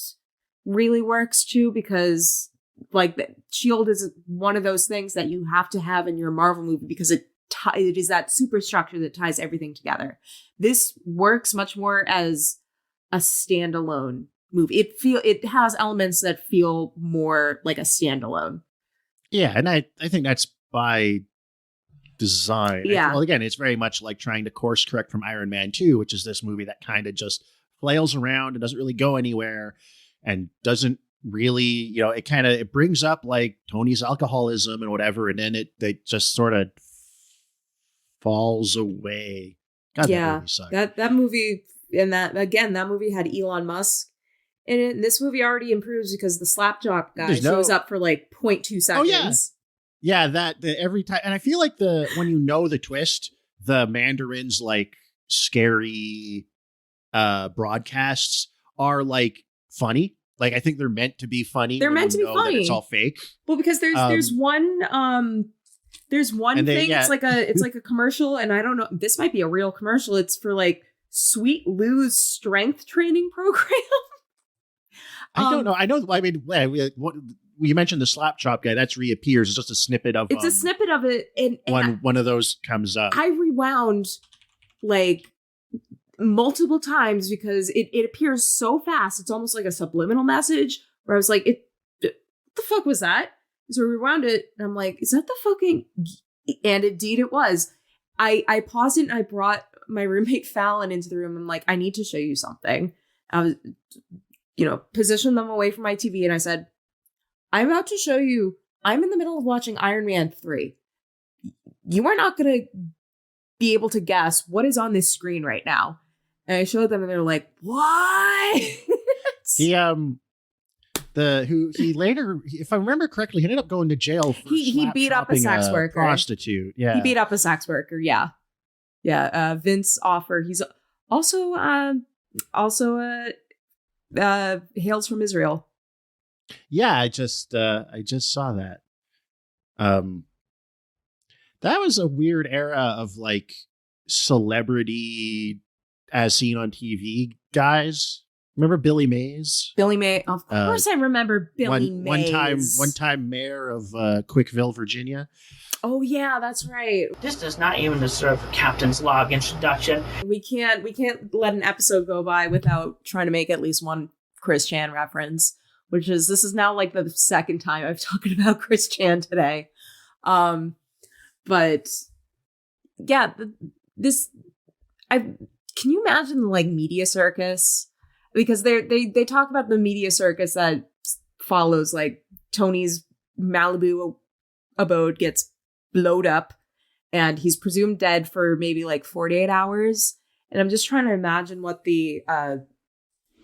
really works too, because like S.H.I.E.L.D. is one of those things that you have to have in your Marvel movie because it is that superstructure that ties everything together. This works much more as a standalone movie. It has elements that feel more like a standalone. Yeah, and I think that's by design. Yeah. Well, again, it's very much like trying to course correct from Iron Man 2, which is this movie that kind of just flails around and doesn't really go anywhere and doesn't really, it brings up like Tony's alcoholism and whatever, and then it just sort of falls away. God, yeah, that movie sucked. that movie, and that movie had Elon Musk in it. And this movie already improves because the slapjaw guy shows up for like 0.2 seconds. Oh yeah, every time, and I feel like when you know the twist, the Mandarin's like scary broadcasts are like funny. Like I think they're meant to be funny. They're meant to be funny. It's all fake. Well, because there's one thing. It's like a commercial, and I don't know. This might be a real commercial. It's for like Sweet Lou's strength training program. I don't know. I know. I mean, you mentioned the slap chop guy. That's reappears. It's just a snippet of. It's a snippet of it, and one of those comes up. I rewound like multiple times because it appears so fast. It's almost like a subliminal message where I was like, what the fuck was that? So I rewound it and I'm like, is that the fucking, and indeed it was. I paused it and I brought my roommate Fallon into the room. I'm like, I need to show you something. I was, positioned them away from my TV and I said, I'm about to show you, I'm in the middle of watching Iron Man 3. You are not going to be able to guess what is on this screen right now. And I showed them and they're like, what? He later, if I remember correctly, he ended up going to jail for he beat up a sex worker. Prostitute. Yeah. He beat up a sex worker, yeah. Yeah. Vince Offer. He's also hails from Israel. Yeah, I just saw that. That was a weird era of like celebrity as seen on TV guys. Remember Billy Mays? Billy Mays. Of course I remember Billy Mays. One time mayor of Quickville, Virginia. Oh yeah, that's right. This does not even deserve a captain's log introduction. We can't let an episode go by without trying to make at least one Chris Chan reference, this is now like the second time I've talked about Chris Chan today. But yeah, can you imagine the like media circus? Because they talk about the media circus that follows like Tony's Malibu abode gets blowed up and he's presumed dead for maybe like 48 hours. And I'm just trying to imagine what the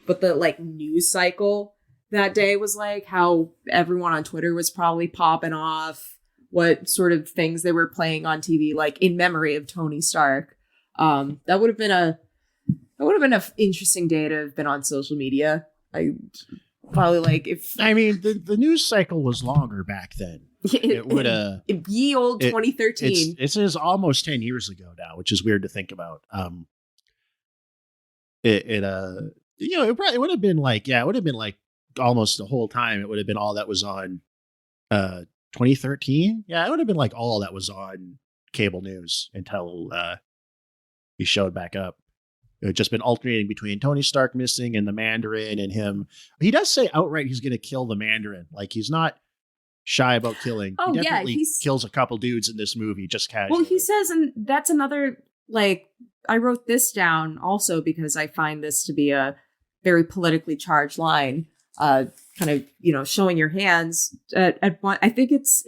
like news cycle that day was like, how everyone on Twitter was probably popping off, what sort of things they were playing on TV, like in memory of Tony Stark. That would have been an interesting day to have been on social media. I probably like if I mean the news cycle was longer back then. It would ye old 2013. It is almost 10 years ago now, which is weird to think about. It would have been like almost the whole time. It would have been all that was on 2013. Yeah, it would have been like all that was on cable news until he showed back up. It had just been alternating between Tony Stark missing and the Mandarin and him. He does say outright he's going to kill the Mandarin. Like he's not shy about killing. Oh, he definitely kills a couple dudes in this movie just casually. Well, he says, and that's another like wrote this down also because I find this to be a very politically charged line, kind of, showing your hands at one. I think it's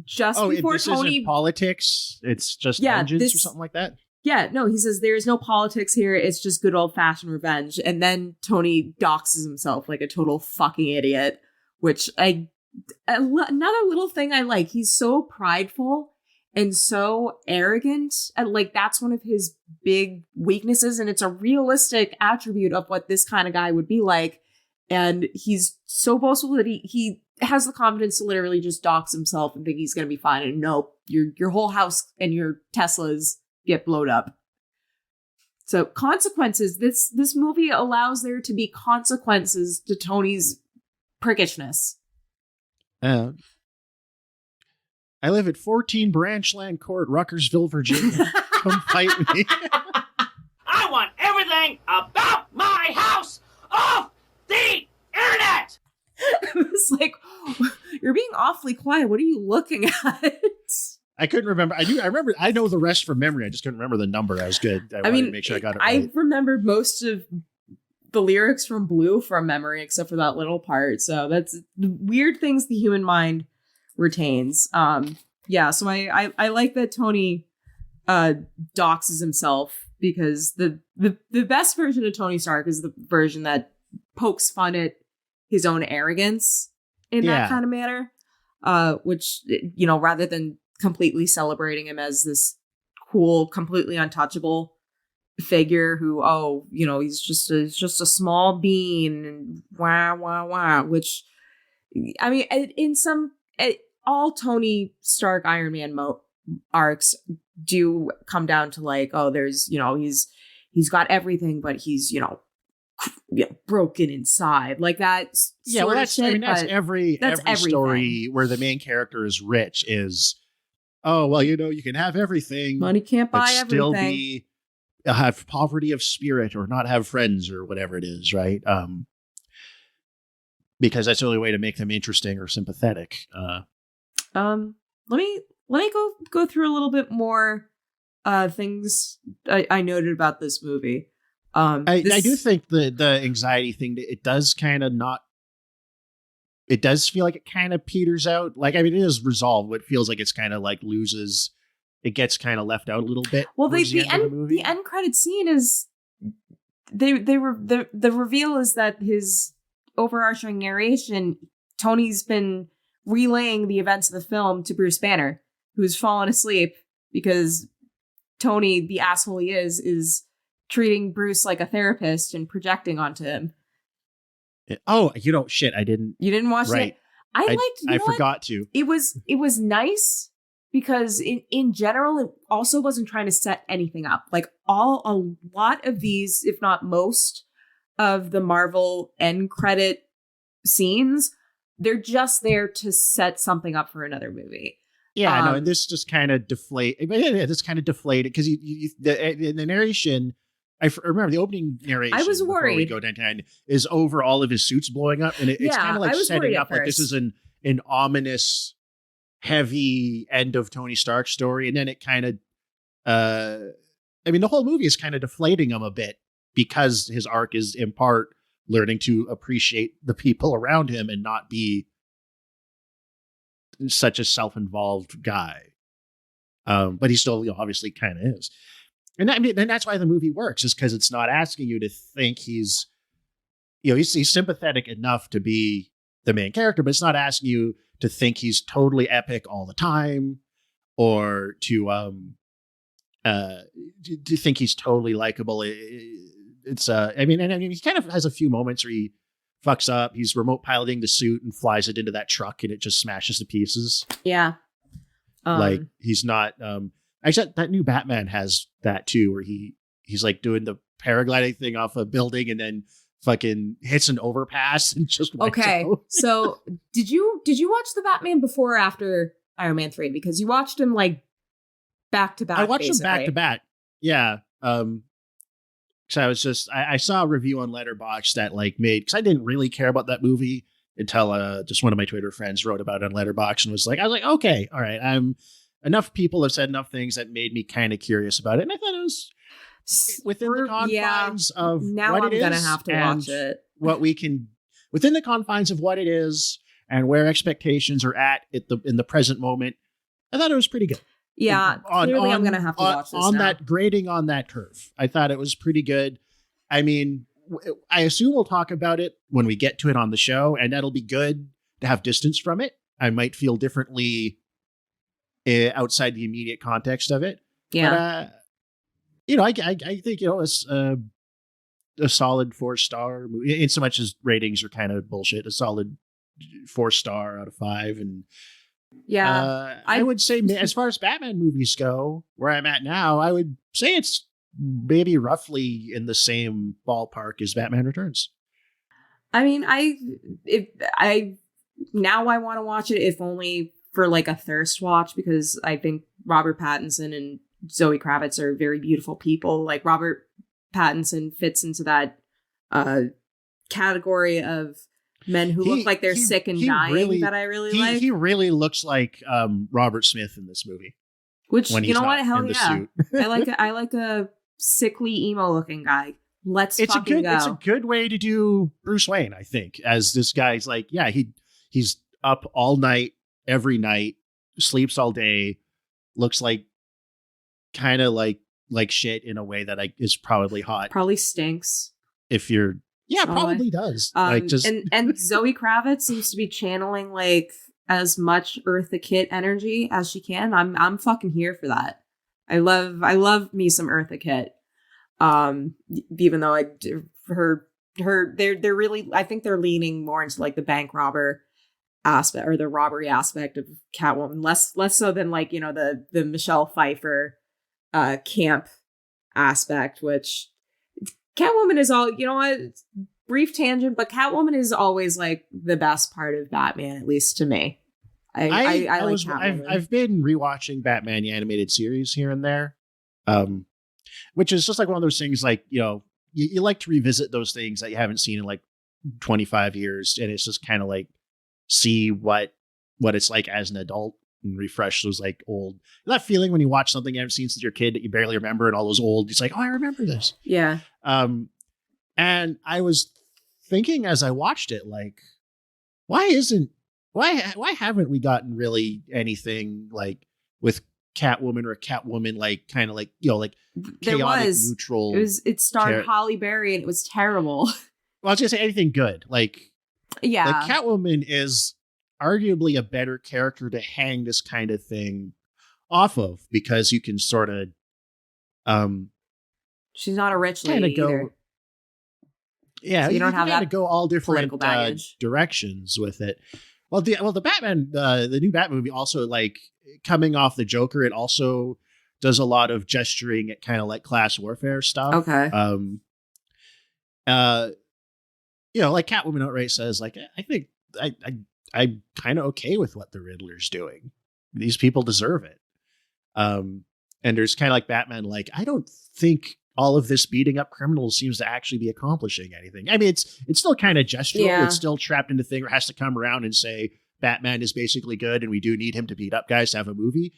just before this Tony isn't politics. It's just vengeance or something like that. Yeah, no, he says there is no politics here. It's just good old fashioned revenge. And then Tony doxes himself like a total fucking idiot, which another little thing I like. He's so prideful and so arrogant. And like, that's one of his big weaknesses. And it's a realistic attribute of what this kind of guy would be like. And he's so boastful that he has the confidence to literally just dox himself and think he's going to be fine. And nope, your whole house and your Teslas get blowed up. So consequences. This movie allows there to be consequences to Tony's prickishness. I live at 14 Branchland Court, Ruckersville, Virginia. Come fight me. I want everything about my house off the internet. It's like, you're being awfully quiet. What are you looking at? I couldn't remember. I know the rest from memory. I just couldn't remember the number. I was good. I wanted to make sure I got it right. I remembered most of the lyrics from Blue from memory, except for that little part. So that's the weird things the human mind retains. So I like that Tony doxes himself, because the best version of Tony Stark is the version that pokes fun at his own arrogance in that kind of manner, which, rather than completely celebrating him as this cool, completely untouchable figure who, he's just a small bean and wah, which, I mean, all Tony Stark Iron Man arcs do come down to like, there's, he's got everything, but he's, broken inside, like that. That's every story where the main character is rich is, you can have everything. Money can't buy everything. Still have poverty of spirit or not have friends or whatever it is, right? Because that's the only way to make them interesting or sympathetic. Let me go through a little bit more things I noted about this movie. I do think the anxiety thing, it does kind of not. It does feel like it kind of peters out. Like, I mean, it is resolved, but it feels like it's kind of like loses. It gets kind of left out a little bit. Well, the end credit scene is the reveal is that his overarching narration, Tony's been relaying the events of the film to Bruce Banner, who's fallen asleep because Tony, the asshole he is treating Bruce like a therapist and projecting onto him. Oh, shit! I didn't. You didn't watch it? I forgot to. It was nice because in general, it also wasn't trying to set anything up. Like a lot of these, if not most, of the Marvel end credit scenes, they're just there to set something up for another movie. Yeah, and this just kind of deflated. This kind of deflated because the narration. I remember the opening narration. I was worried. Before we go downtown is over all of his suits blowing up, and it's kind of like setting up like this is an ominous, heavy end of Tony Stark's story, and then it kind of, the whole movie is kind of deflating him a bit because his arc is in part learning to appreciate the people around him and not be such a self-involved guy. But he still, obviously, kind of is. And that's why the movie works, is because it's not asking you to think he's sympathetic enough to be the main character, but it's not asking you to think he's totally epic all the time, or to think he's totally likable. It's he kind of has a few moments where he fucks up. He's remote piloting the suit and flies it into that truck, and it just smashes to pieces. Yeah, like he's not. Actually, that new Batman has that too, where he's like doing the paragliding thing off a building and then fucking hits an overpass and just okay. So did you watch the Batman before or after Iron Man 3? Because you watched him like back to back. I watched him back to back. Yeah. So I saw a review on Letterboxd that because I didn't really care about that movie until just one of my Twitter friends wrote about it on Letterboxd and I was like, okay, all right, enough people have said enough things that made me kind of curious about it. And I thought within the confines of now what I'm it gonna is have to and watch it. what we can within the confines of what it is and where expectations are at in the present moment. I thought it was pretty good. Yeah, clearly I'm gonna have to watch this on now. that grading on that curve. I thought it was pretty good. I mean, I assume we'll talk about it when we get to it on the show, and that'll be good to have distance from it. I might feel differently outside the immediate context of it. Yeah. But, I think, it's a solid 4-star movie, in so much as ratings are kind of bullshit. A solid 4-star out of 5. And I would say, as far as Batman movies go, where I'm at now, I would say it's maybe roughly in the same ballpark as Batman Returns. I mean, now I want to watch it, if only for like a thirst watch, because I think Robert Pattinson and Zoe Kravitz are very beautiful people. Like, Robert Pattinson fits into that category of men who look like they're sick and dying that I really like. He really looks like Robert Smith in this movie. Which, when you know what? Hell in the yeah. suit. I like a sickly emo looking guy. Let's fucking go. It's a good way to do Bruce Wayne, I think, as this guy's like, yeah, he's up all night, every night, sleeps all day, looks like kind of like shit in a way that is probably hot. Probably stinks. If you're, probably does. And Zoe Kravitz seems to be channeling like as much Eartha Kitt energy as she can. I'm fucking here for that. I love me some Eartha Kitt. Even though they're really, I think they're leaning more into like the bank robber aspect, or the robbery aspect of Catwoman, less so than like, the Michelle Pfeiffer camp aspect, which Catwoman is all, brief tangent, but Catwoman is always like the best part of Batman, at least to me. I like Catwoman. I've been rewatching Batman the animated series here and there, which is just like one of those things, like, you like to revisit those things that you haven't seen in like 25 years, and it's just kind of like see what it's like as an adult and refresh those like old, that feeling when you watch something you haven't seen since you're a kid that you barely remember, and all those old, it's like, oh, I remember this. Yeah. And I was thinking as I watched it, like, why haven't we gotten really anything like with Catwoman, or Catwoman, like kind of like, like chaotic, neutral. It starred Halle Berry, and it was terrible. Well, I was gonna say anything good. Like, yeah, like Catwoman is arguably a better character to hang this kind of thing off of, because you can sort of, she's not a rich lady either. Yeah, so you don't have that to go all different baggage. Directions with it. Well, the Batman, the new Batman movie, also, like, coming off the Joker, it also does a lot of gesturing at kind of like class warfare stuff. Okay. Like Catwoman outright says, like, I think I'm kind of okay with what the Riddler's doing. These people deserve it. And there's kind of like Batman, like, I don't think all of this beating up criminals seems to actually be accomplishing anything. I mean, it's still kind of gestural. Yeah. It's still trapped in the thing, or has to come around and say Batman is basically good, and we do need him to beat up guys to have a movie.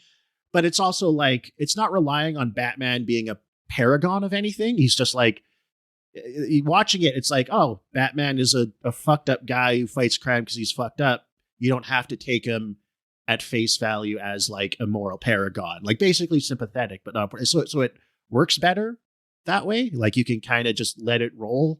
But it's also like, it's not relying on Batman being a paragon of anything. He's just like, watching it, it's like, oh, Batman is a fucked up guy who fights crime because he's fucked up. You don't have to take him at face value as like a moral paragon, like basically sympathetic, but not so it works better that way. Like, you can kind of just let it roll.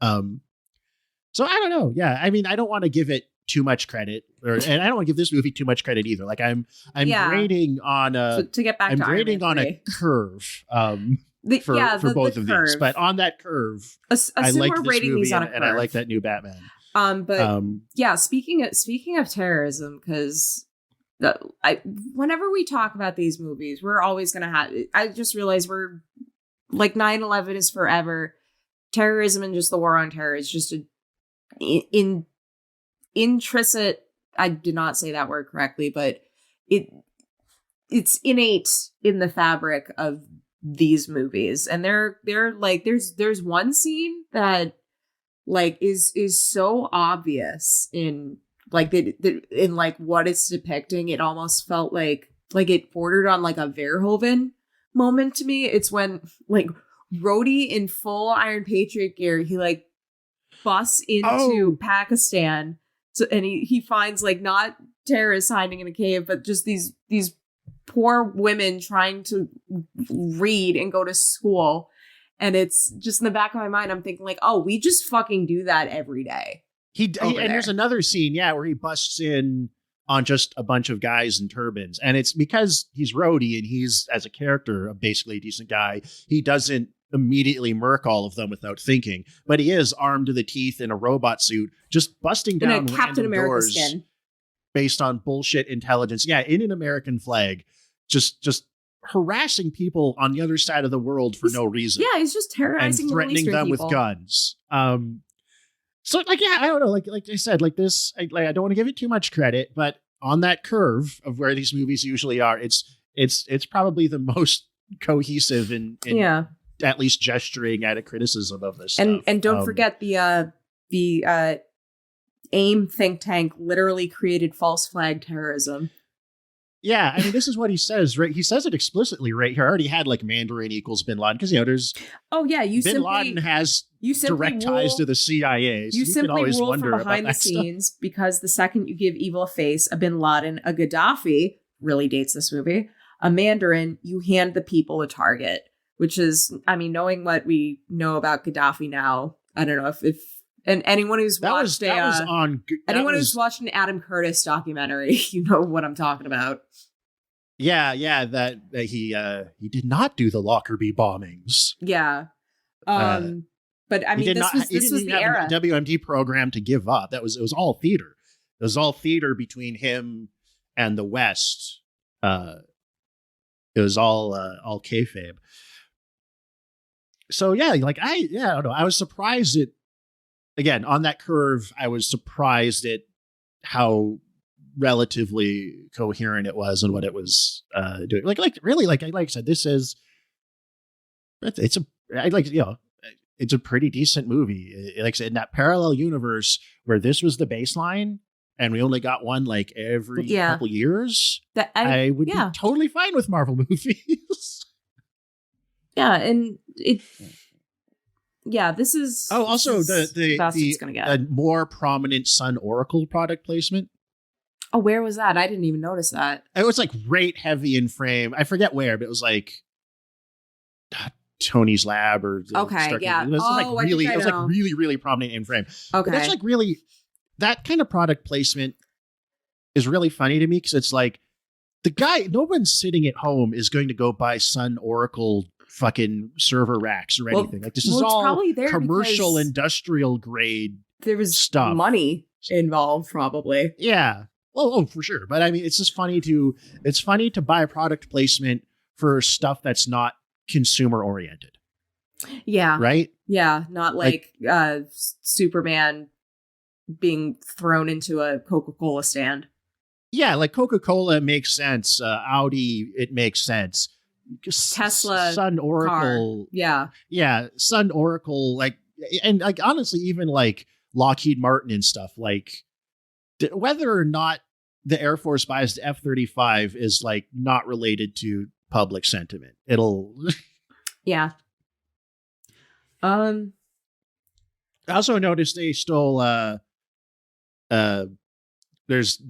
So I don't know. Yeah, I mean, I don't want to give it too much credit, and I don't want to give this movie too much credit either. Like, I'm grading on a to get back. I'm grading on a curve. For both of these, but on that curve, I like this movie, and I like that new Batman. Speaking of terrorism, because whenever we talk about these movies, we're always gonna have. I just realized we're like 9/11 is forever. Terrorism and just the war on terror is just intrinsic. I did not say that word correctly, but it's innate in the fabric of these movies. And they're like, there's one scene that like is so obvious in like in like what it's depicting. It almost felt like it bordered on like a Verhoeven moment to me. It's when like Rhodey in full Iron Patriot gear, he like busts into Pakistan, and he finds like not terrorists hiding in a cave, but just these poor women trying to read and go to school. And it's just in the back of my mind, I'm thinking like, oh, we just fucking do that every day. And there's another scene, where he busts in on just a bunch of guys in turbans. And it's because he's Rhodey and he's, as a character, basically a decent guy. He doesn't immediately murk all of them without thinking, but he is armed to the teeth in a robot suit, just busting down in a Captain America doors skin based on bullshit intelligence. Yeah, in an American flag, just harassing people on the other side of the world for no reason. Yeah, he's just terrorizing and threatening them people with guns. So like, I don't know, like I said, like this, I don't want to give it too much credit, but on that curve of where these movies usually are, it's probably the most cohesive in at least gesturing at a criticism of this stuff. And don't forget the AIM think tank literally created false flag terrorism. Yeah, I mean, this is what he says, right? He says it explicitly right here. I already had like Mandarin equals Bin Laden because there's Bin Laden has direct ties to the CIA. So you simply can always rule wonder from behind the scenes because the second you give evil a face, a Bin Laden, a Gaddafi, really dates this movie, a Mandarin, you hand the people a target, which is, I mean, knowing what we know about Gaddafi now, I don't know if and anyone who's watched who's watched an Adam Curtis documentary, you know what I'm talking about. Yeah, that he did not do the Lockerbie bombings. Yeah, but I mean, this was the era. A WMD program to give up. It was all theater. It was all theater between him and the West. It was all kayfabe. So yeah, like I don't know. I was surprised at. Again, on that curve, I was surprised at how relatively coherent it was and what it was doing. Like I said, it's a pretty decent movie. Like I said, in that parallel universe where this was the baseline and we only got one like every couple years, I would be totally fine with Marvel movies. Yeah, and it. Yeah, this is. Oh, also the more prominent Sun Oracle product placement. Oh, where was that? I didn't even notice that. It was like right heavy in frame. I forget where, but it was like Tony's lab or yeah. It was like really prominent in frame. Okay, but that's like really that kind of product placement is really funny to me because it's like the guy. No one sitting at home is going to go buy Sun Oracle fucking server racks or anything. Like this is all commercial industrial grade. There was stuff. Money involved, probably. Yeah. Oh, for sure. But I mean, it's just funny to buy product placement for stuff that's not consumer oriented. Yeah. Right? Yeah. Not like Superman being thrown into a Coca-Cola stand. Yeah, like Coca-Cola makes sense. Audi, it makes sense. Tesla, Sun Oracle, car. yeah, Sun Oracle, like, and like honestly, even like Lockheed Martin and stuff, like whether or not the Air Force buys the F-35 is like not related to public sentiment. It'll, yeah. I also noticed they stole. There's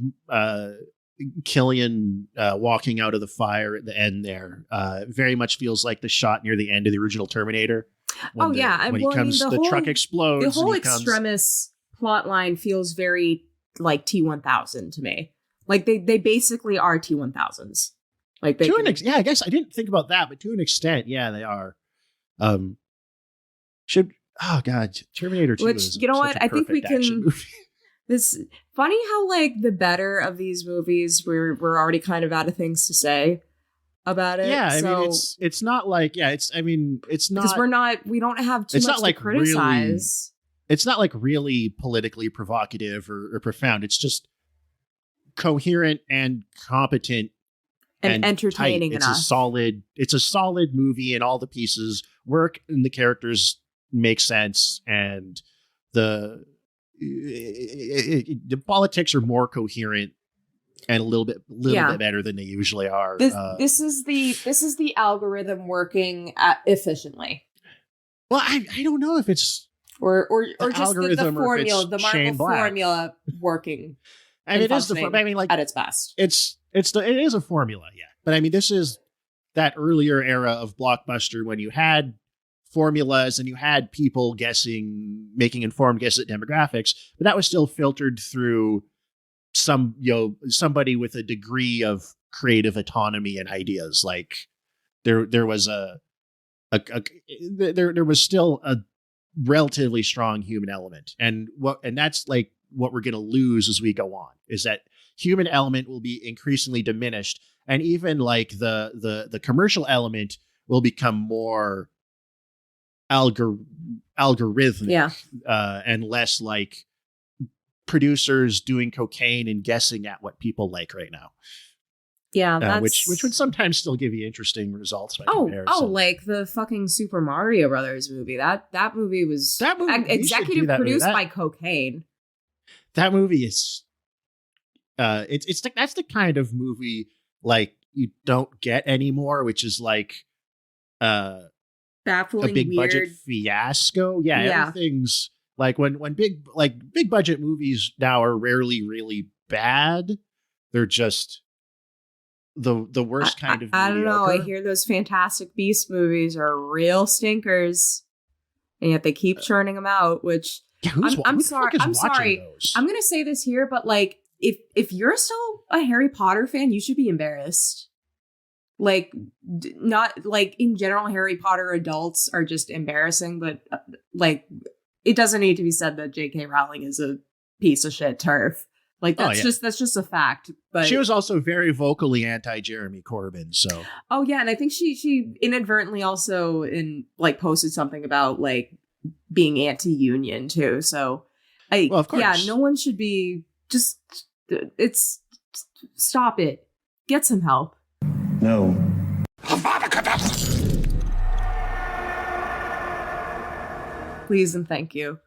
Killian walking out of the fire at the end there very much feels like the shot near the end of the original Terminator. When the truck explodes. The whole Extremis plot line feels very like T-1000 to me. Like they basically are T-1000s. Like they I guess I didn't think about that, but to an extent, yeah, they are. Terminator 2 which, is you know what? I think we can. This funny how like the better of these movies, we're already kind of out of things to say about it. Yeah, I mean it's not like it's not because we don't have too much to criticize. It's not like really politically provocative or profound. It's just coherent and competent and entertaining enough. It's a solid movie, and all the pieces work and the characters make sense, and the politics are more coherent and a little bit better than they usually are. This is the algorithm working efficiently. Well, I don't know if it's or just the algorithm or if formula, it's the Marvel Shane Black. formula working. And it is the I mean, like at its best. it is a formula, yeah. But I mean, this is that earlier era of blockbuster when you had formulas and you had people making informed guesses at demographics, but that was still filtered through somebody with a degree of creative autonomy and ideas. Like there was there was still a relatively strong human element, and that's like what we're going to lose as we go on, is that human element will be increasingly diminished, and even like the commercial element will become more algorithmic, and less like producers doing cocaine and guessing at what people like right now. Yeah, which would sometimes still give you interesting results by comparison. Like the fucking Super Mario Brothers movie. That movie was executive produced by cocaine. That movie is, it's that's the kind of movie like you don't get anymore, which is like, baffling, a big weird budget fiasco. Yeah, everything's like when big budget movies now are rarely really bad. They're just the worst kind of mediocre. I don't know. I hear those Fantastic Beasts movies are real stinkers, and yet they keep churning them out, which I'm sorry. Those? I'm gonna say this here, but like if you're still a Harry Potter fan, you should be embarrassed. Like, not like in general, Harry Potter adults are just embarrassing, but like it doesn't need to be said that J.K. Rowling is a piece of shit turf. Like that's just a fact. But she was also very vocally anti-Jeremy Corbyn. So and I think she inadvertently also posted something about like being anti-union too. So of course. No one should be stop it. Get some help. No. Please and thank you.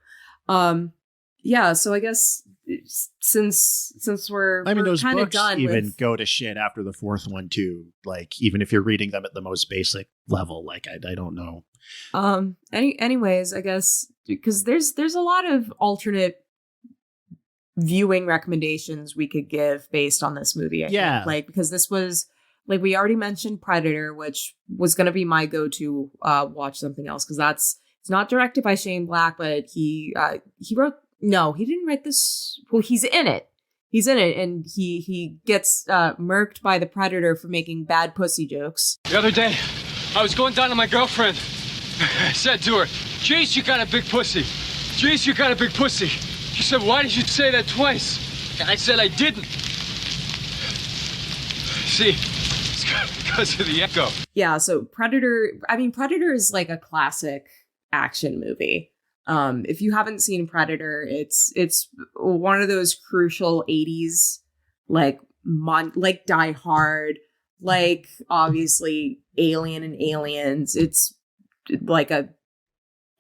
So I guess since we're those kind of books done even go to shit after the fourth one too. Like even if you're reading them at the most basic level, like I don't know. Anyways, I guess because there's a lot of alternate viewing recommendations we could give based on this movie. I think. Like because this was like we already mentioned Predator, which was going to be my go-to watch something else because it's not directed by Shane Black, but he wrote. No, he didn't write this. Well, he's in it. And he gets murked by the Predator for making bad pussy jokes. The other day, I was going down to my girlfriend. I said to her, "Jeez, you got a big pussy. Jeez, you got a big pussy." She said, "Why did you say that twice?" And I said, "I didn't." See, it's because of the echo. Yeah, so Predator is like a classic action movie. If you haven't seen Predator, it's one of those crucial 80s, like Die Hard, like obviously Alien and Aliens. It's like a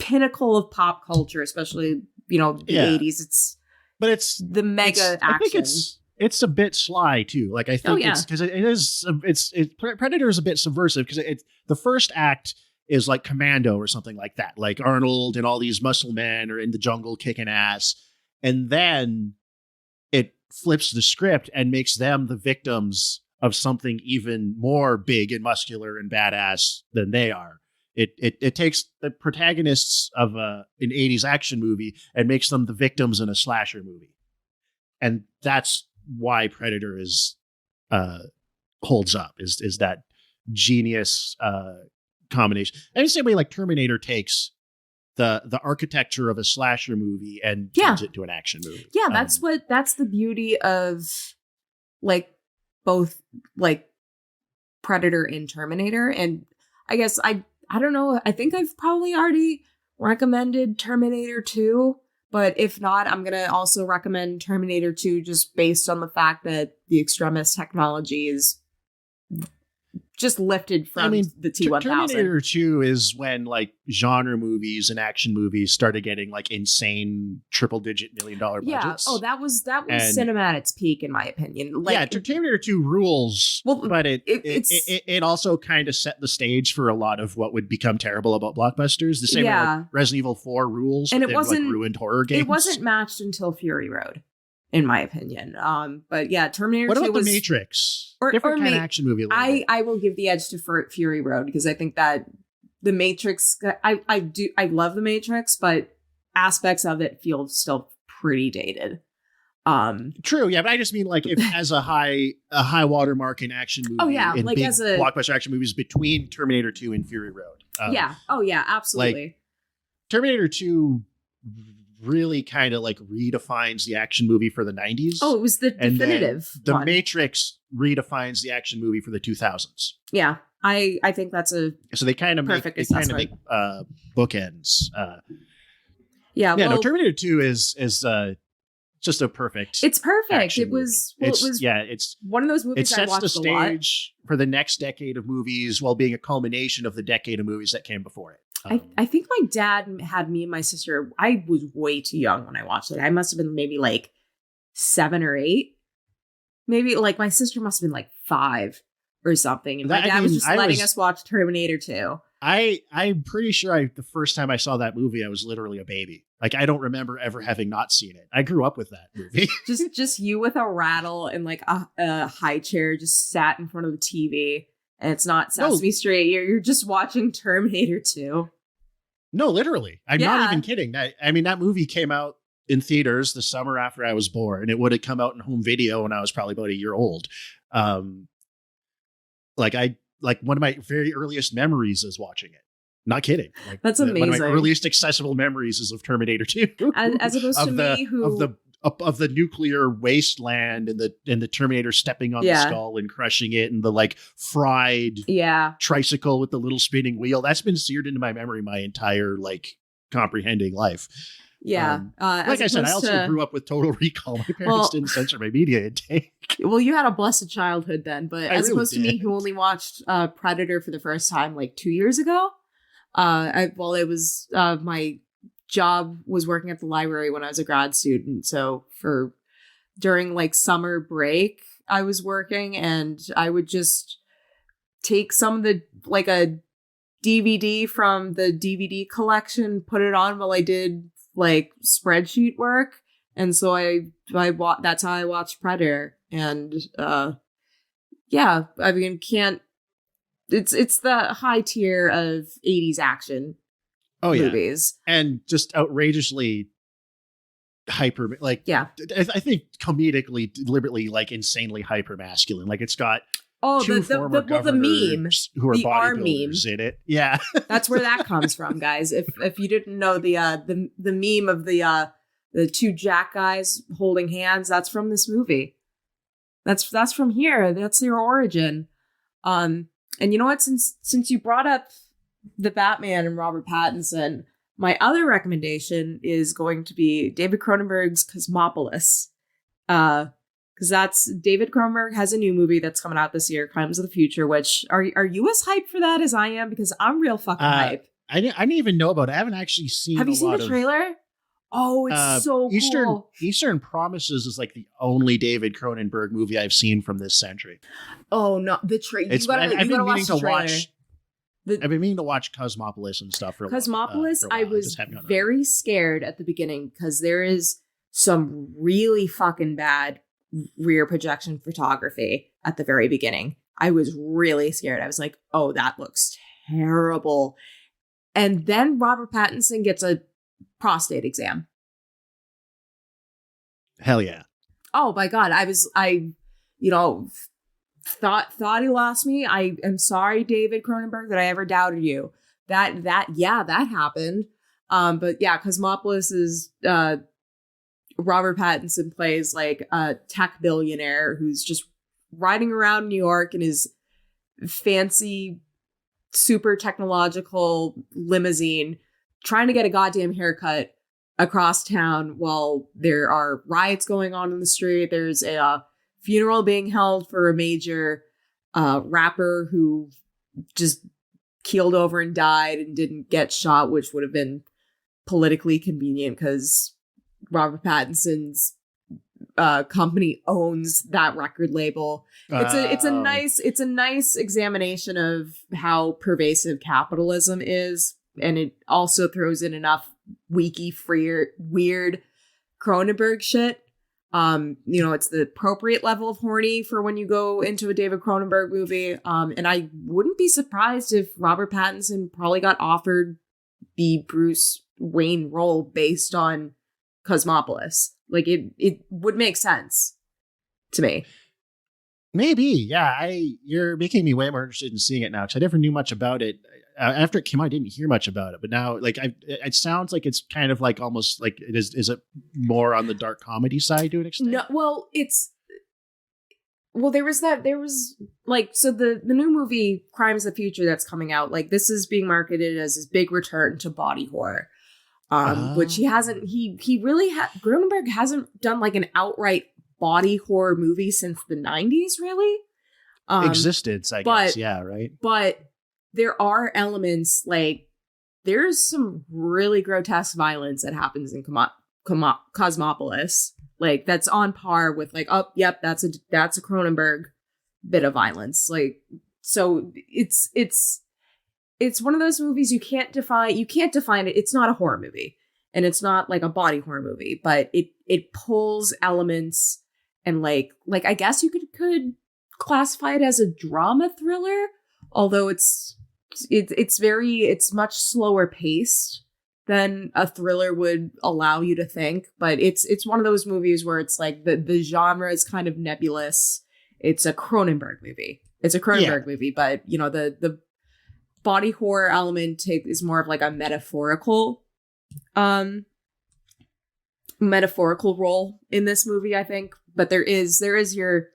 pinnacle of pop culture, especially, the 80s. It's the mega action. I think it's a bit sly too. Like I think it's because Predator is a bit subversive because it's the first act is like Commando or something like that. Like Arnold and all these muscle men are in the jungle kicking ass. And then it flips the script and makes them the victims of something even more big and muscular and badass than they are. It takes the protagonists of an 80s action movie and makes them the victims in a slasher movie. And that's why Predator holds up, is that genius combination. And the same way like Terminator takes the architecture of a slasher movie and turns it to an action movie. Yeah, that's the beauty of like both like Predator and Terminator. And I guess I don't know, I think I've probably already recommended Terminator 2, but if not, I'm going to also recommend Terminator 2 just based on the fact that the extremist technology is just lifted from the T-1000. Terminator 2 is when like genre movies and action movies started getting like insane triple-digit $1 million budgets. Oh, that was cinema at its peak, in my opinion. Like, Terminator 2 rules, but it also kind of set the stage for a lot of what would become terrible about blockbusters. The same way like Resident Evil 4 rules, and it wasn't like, ruined horror games. It wasn't matched until Fury Road, in my opinion. But yeah, Terminator 2 What about was The Matrix? Different kind of action movie. I will give the edge to Fury Road, because I think that The Matrix, I love The Matrix, but aspects of it feel still pretty dated. True, yeah, but I just mean like if as a high watermark in action movie. Oh yeah, in like big as a blockbuster action movies between Terminator 2 and Fury Road. Absolutely. Like, Terminator 2 really kind of like redefines the action movie for the 90s. Oh, it was the definitive The one. Matrix redefines the action movie for the 2000s. Yeah, I think that's a so they kind of perfect make assessment. Bookends. Well, Terminator 2 is just a perfect. It's perfect. Action It was. movie. Well, it's one of those movies it I sets watched the a lot. stage for the next decade of movies while being a culmination of the decade of movies that came before it. I think my dad had me and my sister. I was way too young when I watched it. I must have been maybe like 7 or 8. Maybe like my sister must have been like 5 or something. And my dad was just letting us watch Terminator 2. I'm pretty sure the first time I saw that movie, I was literally a baby. Like, I don't remember ever having not seen it. I grew up with that movie. just you with a rattle and like a high chair just sat in front of the TV. And it's not Sesame Street. You're just watching Terminator 2. No, literally. I'm not even kidding. I mean, that movie came out in theaters the summer after I was born. It would have come out in home video when I was probably about a year old. Like one of my very earliest memories is watching it. Not kidding. Like, that's amazing. One of my earliest accessible memories is of Terminator 2. As opposed to me, of the nuclear wasteland and the Terminator stepping on the skull and crushing it, and the like fried tricycle with the little spinning wheel. That's been seared into my memory my entire like comprehending life. Yeah. Like I said, I also grew up with Total Recall. My parents didn't censor my media intake. Well, you had a blessed childhood then, but as opposed to me, who only watched Predator for the first time like 2 years ago. My job was working at the library when I was a grad student. So during like summer break, I was working, and I would just take some of the, like a DVD from the DVD collection, put it on while I did like spreadsheet work. And so that's how I watched Predator. And I mean, it's the high tier of 80s action movies. And just outrageously hyper, like, I think comedically, deliberately, like insanely hyper masculine. Like, it's got the meme, who are the R meme in it. Yeah. That's where that comes from, guys. If you didn't know the meme of the 2 Jack guys holding hands, that's from this movie. That's from here. That's their origin. And you know what? Since you brought up the Batman and Robert Pattinson, my other recommendation is going to be David Cronenberg's Cosmopolis. Because that's David Cronenberg has a new movie that's coming out this year, Crimes of the Future. Which are you as hyped for that as I am? Because I'm real fucking hyped. I didn't even know about it. I haven't actually seen. Have you seen the trailer? Oh, it's so cool. Eastern Promises is like the only David Cronenberg movie I've seen from this century. Oh no, the trailer! I've been meaning to watch. I've been meaning to watch Cosmopolis and stuff for Cosmopolis. A while. I was very scared at the beginning because there is some really fucking bad rear projection photography at the very beginning. I was really scared. I was like, oh, that looks terrible. And then Robert Pattinson gets a prostate exam. Hell yeah. Oh my God. I thought he lost me. I am sorry, David Cronenberg, that I ever doubted you. That happened. But yeah, Cosmopolis is, Robert Pattinson plays like a tech billionaire who's just riding around New York in his fancy, super technological limousine, trying to get a goddamn haircut across town while there are riots going on in the street. There's a funeral being held for a major rapper who just keeled over and died and didn't get shot, which would have been politically convenient because Robert Pattinson's company owns that record label. It's a nice examination of how pervasive capitalism is, and it also throws in enough weird Cronenberg shit. It's the appropriate level of horny for when you go into a David Cronenberg movie. And I wouldn't be surprised if Robert Pattinson probably got offered the Bruce Wayne role based on Cosmopolis. Like it would make sense to me. Maybe, yeah. You're making me way more interested in seeing it now because I never knew much about it. After it came out, I didn't hear much about it, but now, like, it sounds like it's kind of like almost like it is. Is it more on the dark comedy side to an extent? No, there was like, so the new movie Crimes of the Future that's coming out, like, this is being marketed as this big return to body horror, which Cronenberg hasn't done like an outright body horror movie since the 90s, really. Existence, I guess. Yeah, right. But there are elements, like, there's some really grotesque violence that happens in Cosmopolis. Like, that's on par with, like, oh, yep, that's a Cronenberg bit of violence. Like, so it's one of those movies you can't define it. It's not a horror movie, and it's not like a body horror movie, but it pulls elements, and like I guess you could classify it as a drama thriller, although it's much slower paced than a thriller would allow you to think. But it's one of those movies where it's like the genre is kind of nebulous. It's a Cronenberg movie. Movie, but the body horror element is more of like a metaphorical role in this movie, I think. But there is your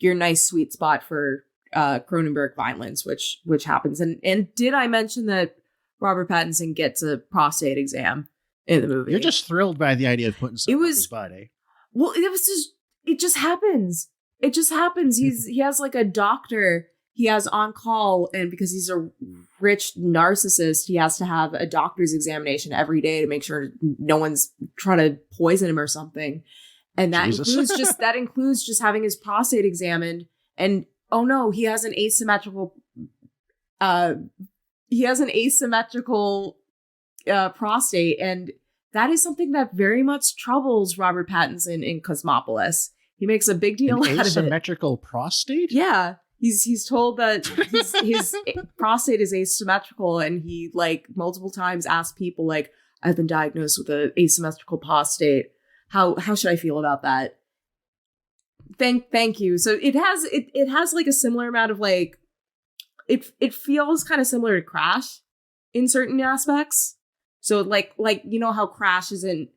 nice sweet spot for Cronenberg violence, which happens. And did I mention that Robert Pattinson gets a prostate exam in the movie? You're just thrilled by the idea of putting something on his body. Well, it just happens. It just happens. He has like a doctor he has on call, and because he's a rich narcissist, he has to have a doctor's examination every day to make sure no one's trying to poison him or something. And that includes just having his prostate examined. And oh no, he has an asymmetrical prostate, and that is something that very much troubles Robert Pattinson in Cosmopolis. He makes a big deal out of it. Asymmetrical prostate? Yeah. He's told that his prostate is asymmetrical, and he like multiple times asks people like, I've been diagnosed with an asymmetrical prostate. How should I feel about that? Thank you. So it has like a similar amount of like, it feels kind of similar to Crash in certain aspects. So like how Crash isn't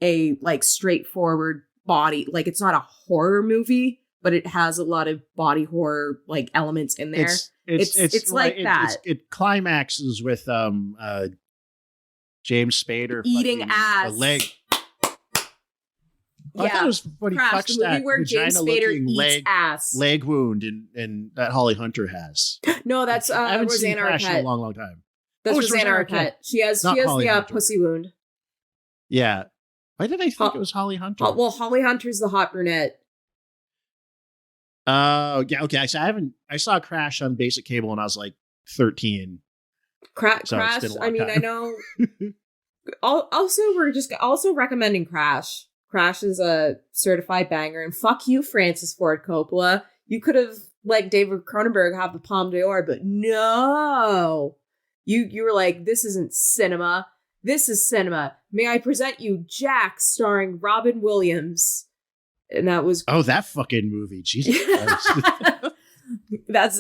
a like straightforward body, like it's not a horror movie, but it has a lot of body horror like elements in there. It's like that. It climaxes with James Spader eating ass. A leg. Yeah, I thought it was when he Crash, fucks the movie that where James Spader eats ass. Leg wound in that Holly Hunter has. No, that's I haven't seen Rosanna Crash Arquette. in a long time. That's Rosanna Arquette. She has the pussy wound. Yeah. Why did I think it was Holly Hunter? Well, Holly Hunter's the hot brunette. Oh, yeah, okay. I saw Crash on basic cable when I was like 13. Crash. I mean, I know. We're also recommending Crash. Crash is a certified banger, and fuck you, Francis Ford Coppola. You could have let David Cronenberg have the Palme d'Or, but no. You were like, this isn't cinema. This is cinema. May I present you Jack, starring Robin Williams? And that was that fucking movie. Jesus Christ.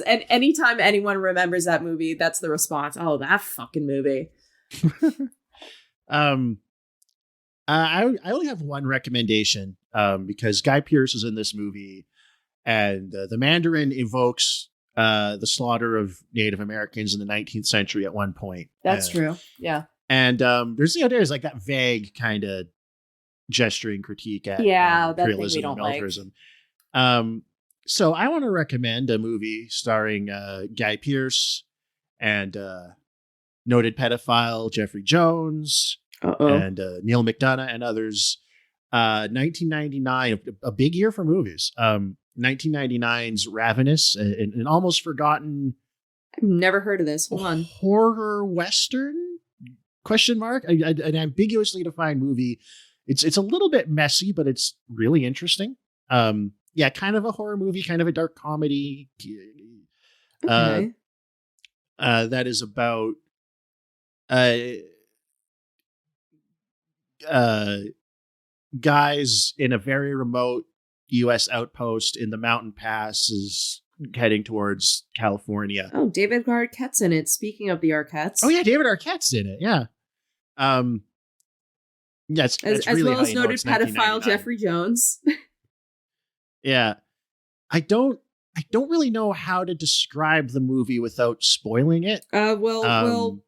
And anytime anyone remembers that movie, that's the response. Oh, that fucking movie. I only have one recommendation because Guy Pearce is in this movie, and the Mandarin evokes the slaughter of Native Americans in the 19th century at one point. That's true. Yeah. And there's like that vague kind of gesturing critique at that imperialism thing we don't and militarism. Like. So I want to recommend a movie starring Guy Pearce and noted pedophile Jeffrey Jones and Neil McDonough and others. 1999, a big year for movies. 1999's Ravenous, an almost forgotten. I've never heard of this. Hold on. Horror Western? Question mark? An ambiguously defined movie. It's a little bit messy, but it's really interesting. Yeah, kind of a horror movie, kind of a dark comedy. Okay. That is about guys in a very remote U.S. outpost in the mountain passes heading towards California. Oh, David Arquette's in it. Speaking of the Arquettes. Oh yeah, David Arquette's in it. Yeah. Yes, as really well as noted pedophile Jeffrey Jones. Yeah, I don't really know how to describe the movie without spoiling it. Well,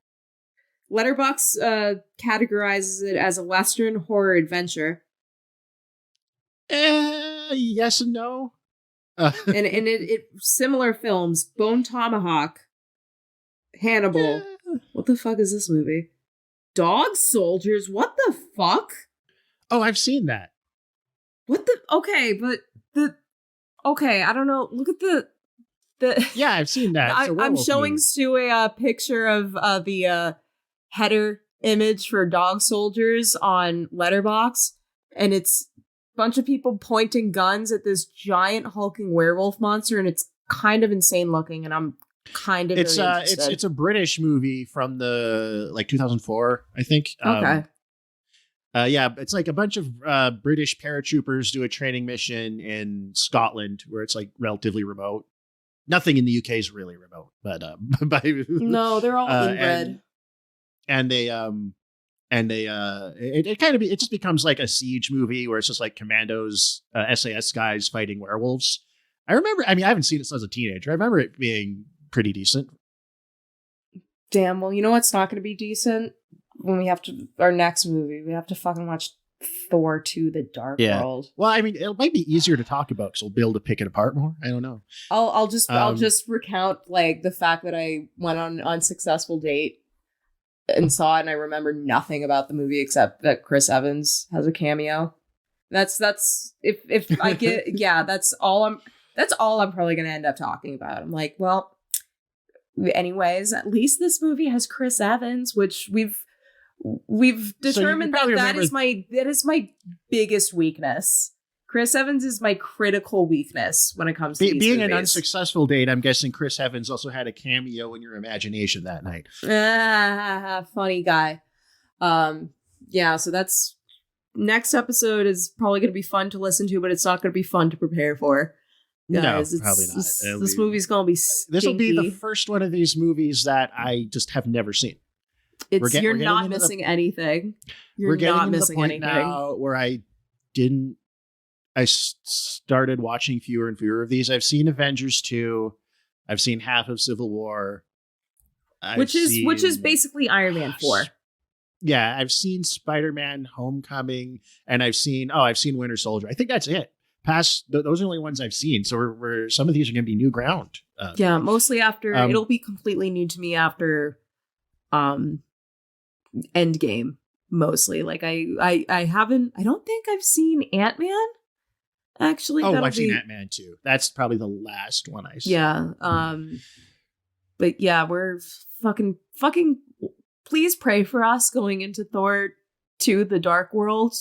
Letterboxd categorizes it as a Western horror adventure. Yes and no. And it similar films: Bone Tomahawk, Hannibal. What the fuck is this movie? Dog Soldiers. What the fuck? Oh, I've seen that. What the? Okay, but okay. I don't know. Look at the. Yeah, I've seen that. I'm showing Stu a picture of the header image for Dog Soldiers on Letterboxd, and it's a bunch of people pointing guns at this giant hulking werewolf monster, and it's kind of insane looking, and I'm kind of it's a British movie from the 2004, I think. Okay. Yeah, it's like a bunch of British paratroopers do a training mission in Scotland where it's like relatively remote. Nothing in the UK is really remote, but no, they're all inbred. And it just becomes like a siege movie where it's just like commandos, SAS guys fighting werewolves. I haven't seen it since I was a teenager. I remember it being pretty decent. Damn, well, you know what's not going to be decent? When we have to, our next movie, we have to fucking watch Thor 2: The Dark World. Well, I mean, it might be easier to talk about because we'll be able to pick it apart more. I don't know. I'll just recount like the fact that I went on an unsuccessful date and saw it, and I remember nothing about the movie except that Chris Evans has a cameo. That's if I get that's all I'm probably going to end up talking about. I'm like, well, anyways, at least this movie has Chris Evans, which we've determined that is my biggest weakness. Chris Evans is my critical weakness when it comes to these being movies. An unsuccessful date. I'm guessing Chris Evans also had a cameo in your imagination that night. Funny guy. Yeah, so that's next episode is probably going to be fun to listen to, but it's not going to be fun to prepare for. Guys, no, probably not. This movie's going to be stinky. This will be the first one of these movies that I just have never seen. You're not missing anything. You're not missing anything now where I started watching fewer and fewer of these. I've seen Avengers 2. I've seen half of Civil War. Which is basically Iron Man 4. Yeah, I've seen Spider-Man Homecoming, and I've seen Winter Soldier. I think that's it. Past those are the only ones I've seen. So we're some of these are going to be new ground. Yeah, mostly after it'll be completely new to me after Endgame. Mostly, like I don't think I've seen Ant-Man. Actually, I've seen Ant-Man too. That's probably the last one I saw. Yeah. But yeah, we're fucking. Please pray for us going into Thor 2: The Dark World.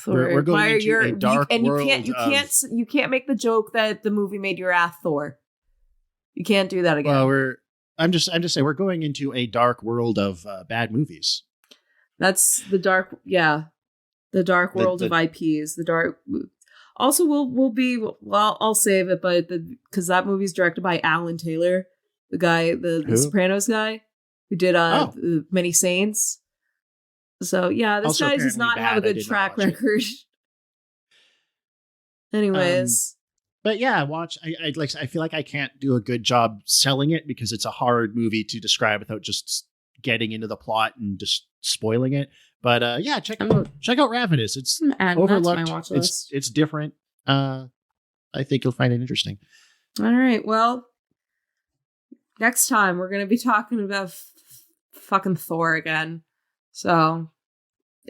We're going into a dark world. You can't make the joke that the movie made your ass Thor. You can't do that again. Well, I'm just saying we're going into a dark world of bad movies. That's the dark. Yeah. The dark world of IPs. The dark. Also, we'll be. Well, I'll save it, but because that movie's directed by Alan Taylor, the guy, the Sopranos guy, who did Many Saints. So yeah, this guy does not have a good track record. Anyways, but yeah, watch. I feel like I can't do a good job selling it because it's a hard movie to describe without just getting into the plot and just spoiling it. But yeah, check out Ravenous. It's overlooked. It's different. I think you'll find it interesting. All right. Well, next time we're going to be talking about fucking Thor again. So,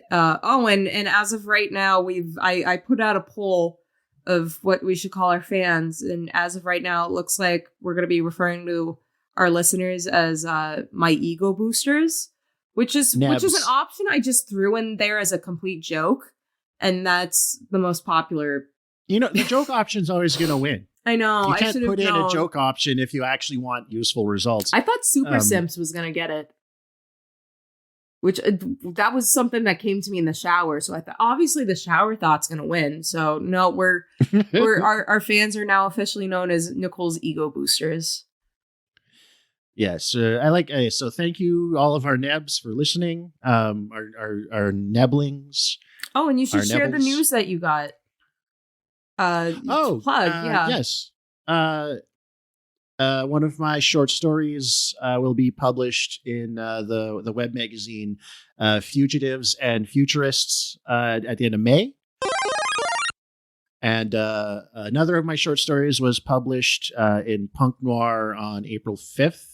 and as of right now, I put out a poll of what we should call our fans, and as of right now, it looks like we're going to be referring to our listeners as my ego boosters, which is an option I just threw in there as a complete joke, and that's the most popular. You know, the joke option's always going to win. I know. You can't put in a joke option if you actually want useful results. I thought Super Simps was going to get it. Which that was something that came to me in the shower. So I thought, obviously, the shower thought's going to win. So no, we're our fans are now officially known as Nicole's ego boosters. Yes, I like. So thank you, all of our nebs, for listening. Our neblings. Oh, and you should share the news that you got. Plug. Yeah. Yes. One of my short stories will be published in the web magazine Fugitives and Futurists at the end of May. And another of my short stories was published in Punk Noir on April 5th.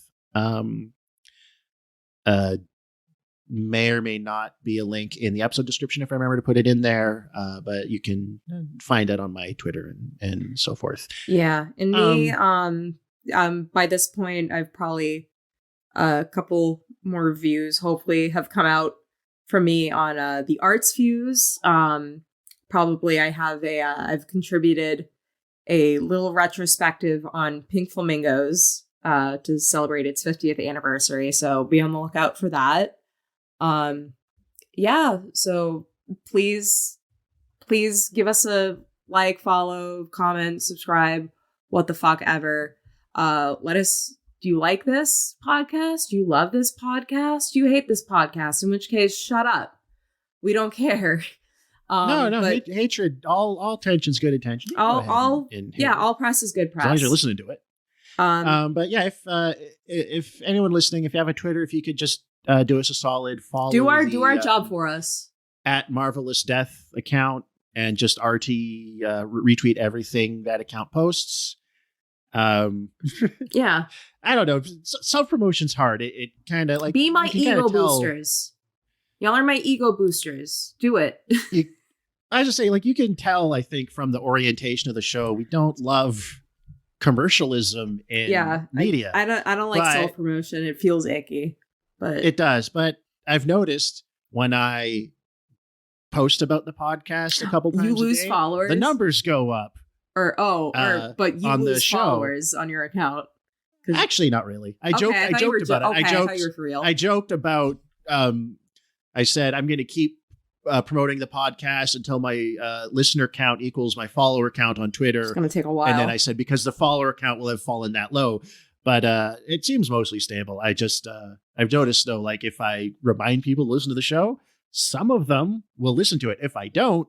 May or may not be a link in the episode description if I remember to put it in there, but you can find it on my Twitter and so forth. Yeah, and me, by this point, I've probably a couple more reviews hopefully have come out from me on the Arts Fuse. Probably I have I've contributed a little retrospective on Pink Flamingos to celebrate its 50th anniversary, so be on the lookout for that. So please give us a like, follow, comment, subscribe, what the fuck ever. Let us, do you like this podcast? Do you love this podcast? Do you hate this podcast? In which case, shut up. We don't care. Hatred, all tension's good attention. All press is good press. As long as you're listening to it. But yeah, if anyone listening, if you have a Twitter, if you could just do us a solid follow. Do our job for us. At marvelousdeath account, and just RT retweet everything that account posts. Yeah. I don't know. Self-promotion's hard. It kind of like... Be my ego boosters. Y'all are my ego boosters. Do it. I was just saying, like, you can tell, I think, from the orientation of the show, we don't love commercialism in media. I don't like self-promotion. It feels icky. But it does. But I've noticed when I post about the podcast a couple times you lose a day, followers. the numbers go up. But you lose followers on your account. Actually, not really. I joked about it. I thought you were for real. I joked about. I said I'm going to keep promoting the podcast until my listener count equals my follower count on Twitter. It's going to take a while. And then I said because the follower count will have fallen that low. But it seems mostly stable. I've noticed though, like if I remind people to listen to the show, some of them will listen to it. If I don't,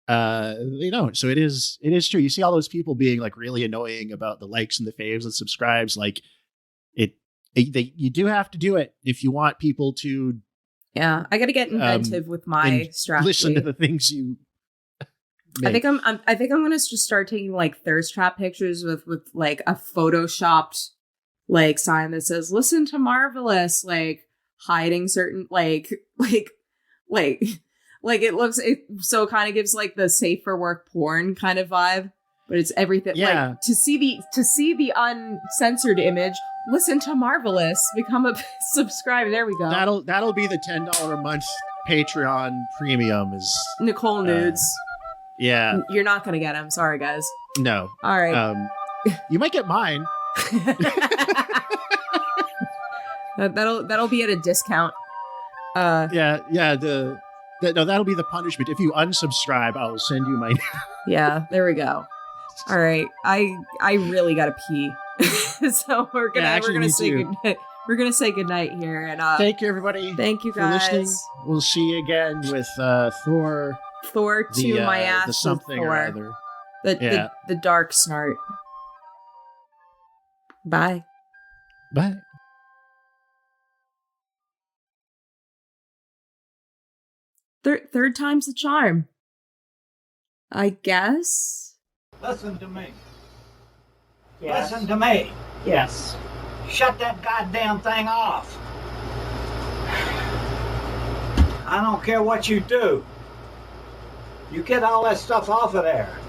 they don't. So it is true. You see all those people being like really annoying about the likes and the faves and subscribes. Like you do have to do it if you want people to. Yeah, I got to get inventive with my strategy. Listen to the things you. Make. I think I'm gonna just start taking like thirst trap pictures with like a photoshopped like sign that says "Listen to Marvelous," like hiding certain like it looks so it kind of gives like the safe for work porn kind of vibe, but it's everything. Yeah. Like, to see the uncensored image. Listen to Marvelous. Become a subscriber. There we go. That'll be the $10 a month Patreon premium is Nicole nudes. Yeah. You're not going to get them. Sorry, guys. No. All right. You might get mine. That'll be at a discount. Yeah. That'll be the punishment. If you unsubscribe, I'll send you my. Yeah, there we go. All right. I really got to pee. So we're gonna say goodnight. We're gonna say goodnight here, and thank you, everybody. Thank you, guys. For listening. We'll see you again with Thor. Thor to my ass. The something or other. The dark snart. Bye. Bye. Third time's the charm. I guess. Listen to me. Yes. Listen to me. Yes. Shut that goddamn thing off. I don't care what you do. You get all that stuff off of there.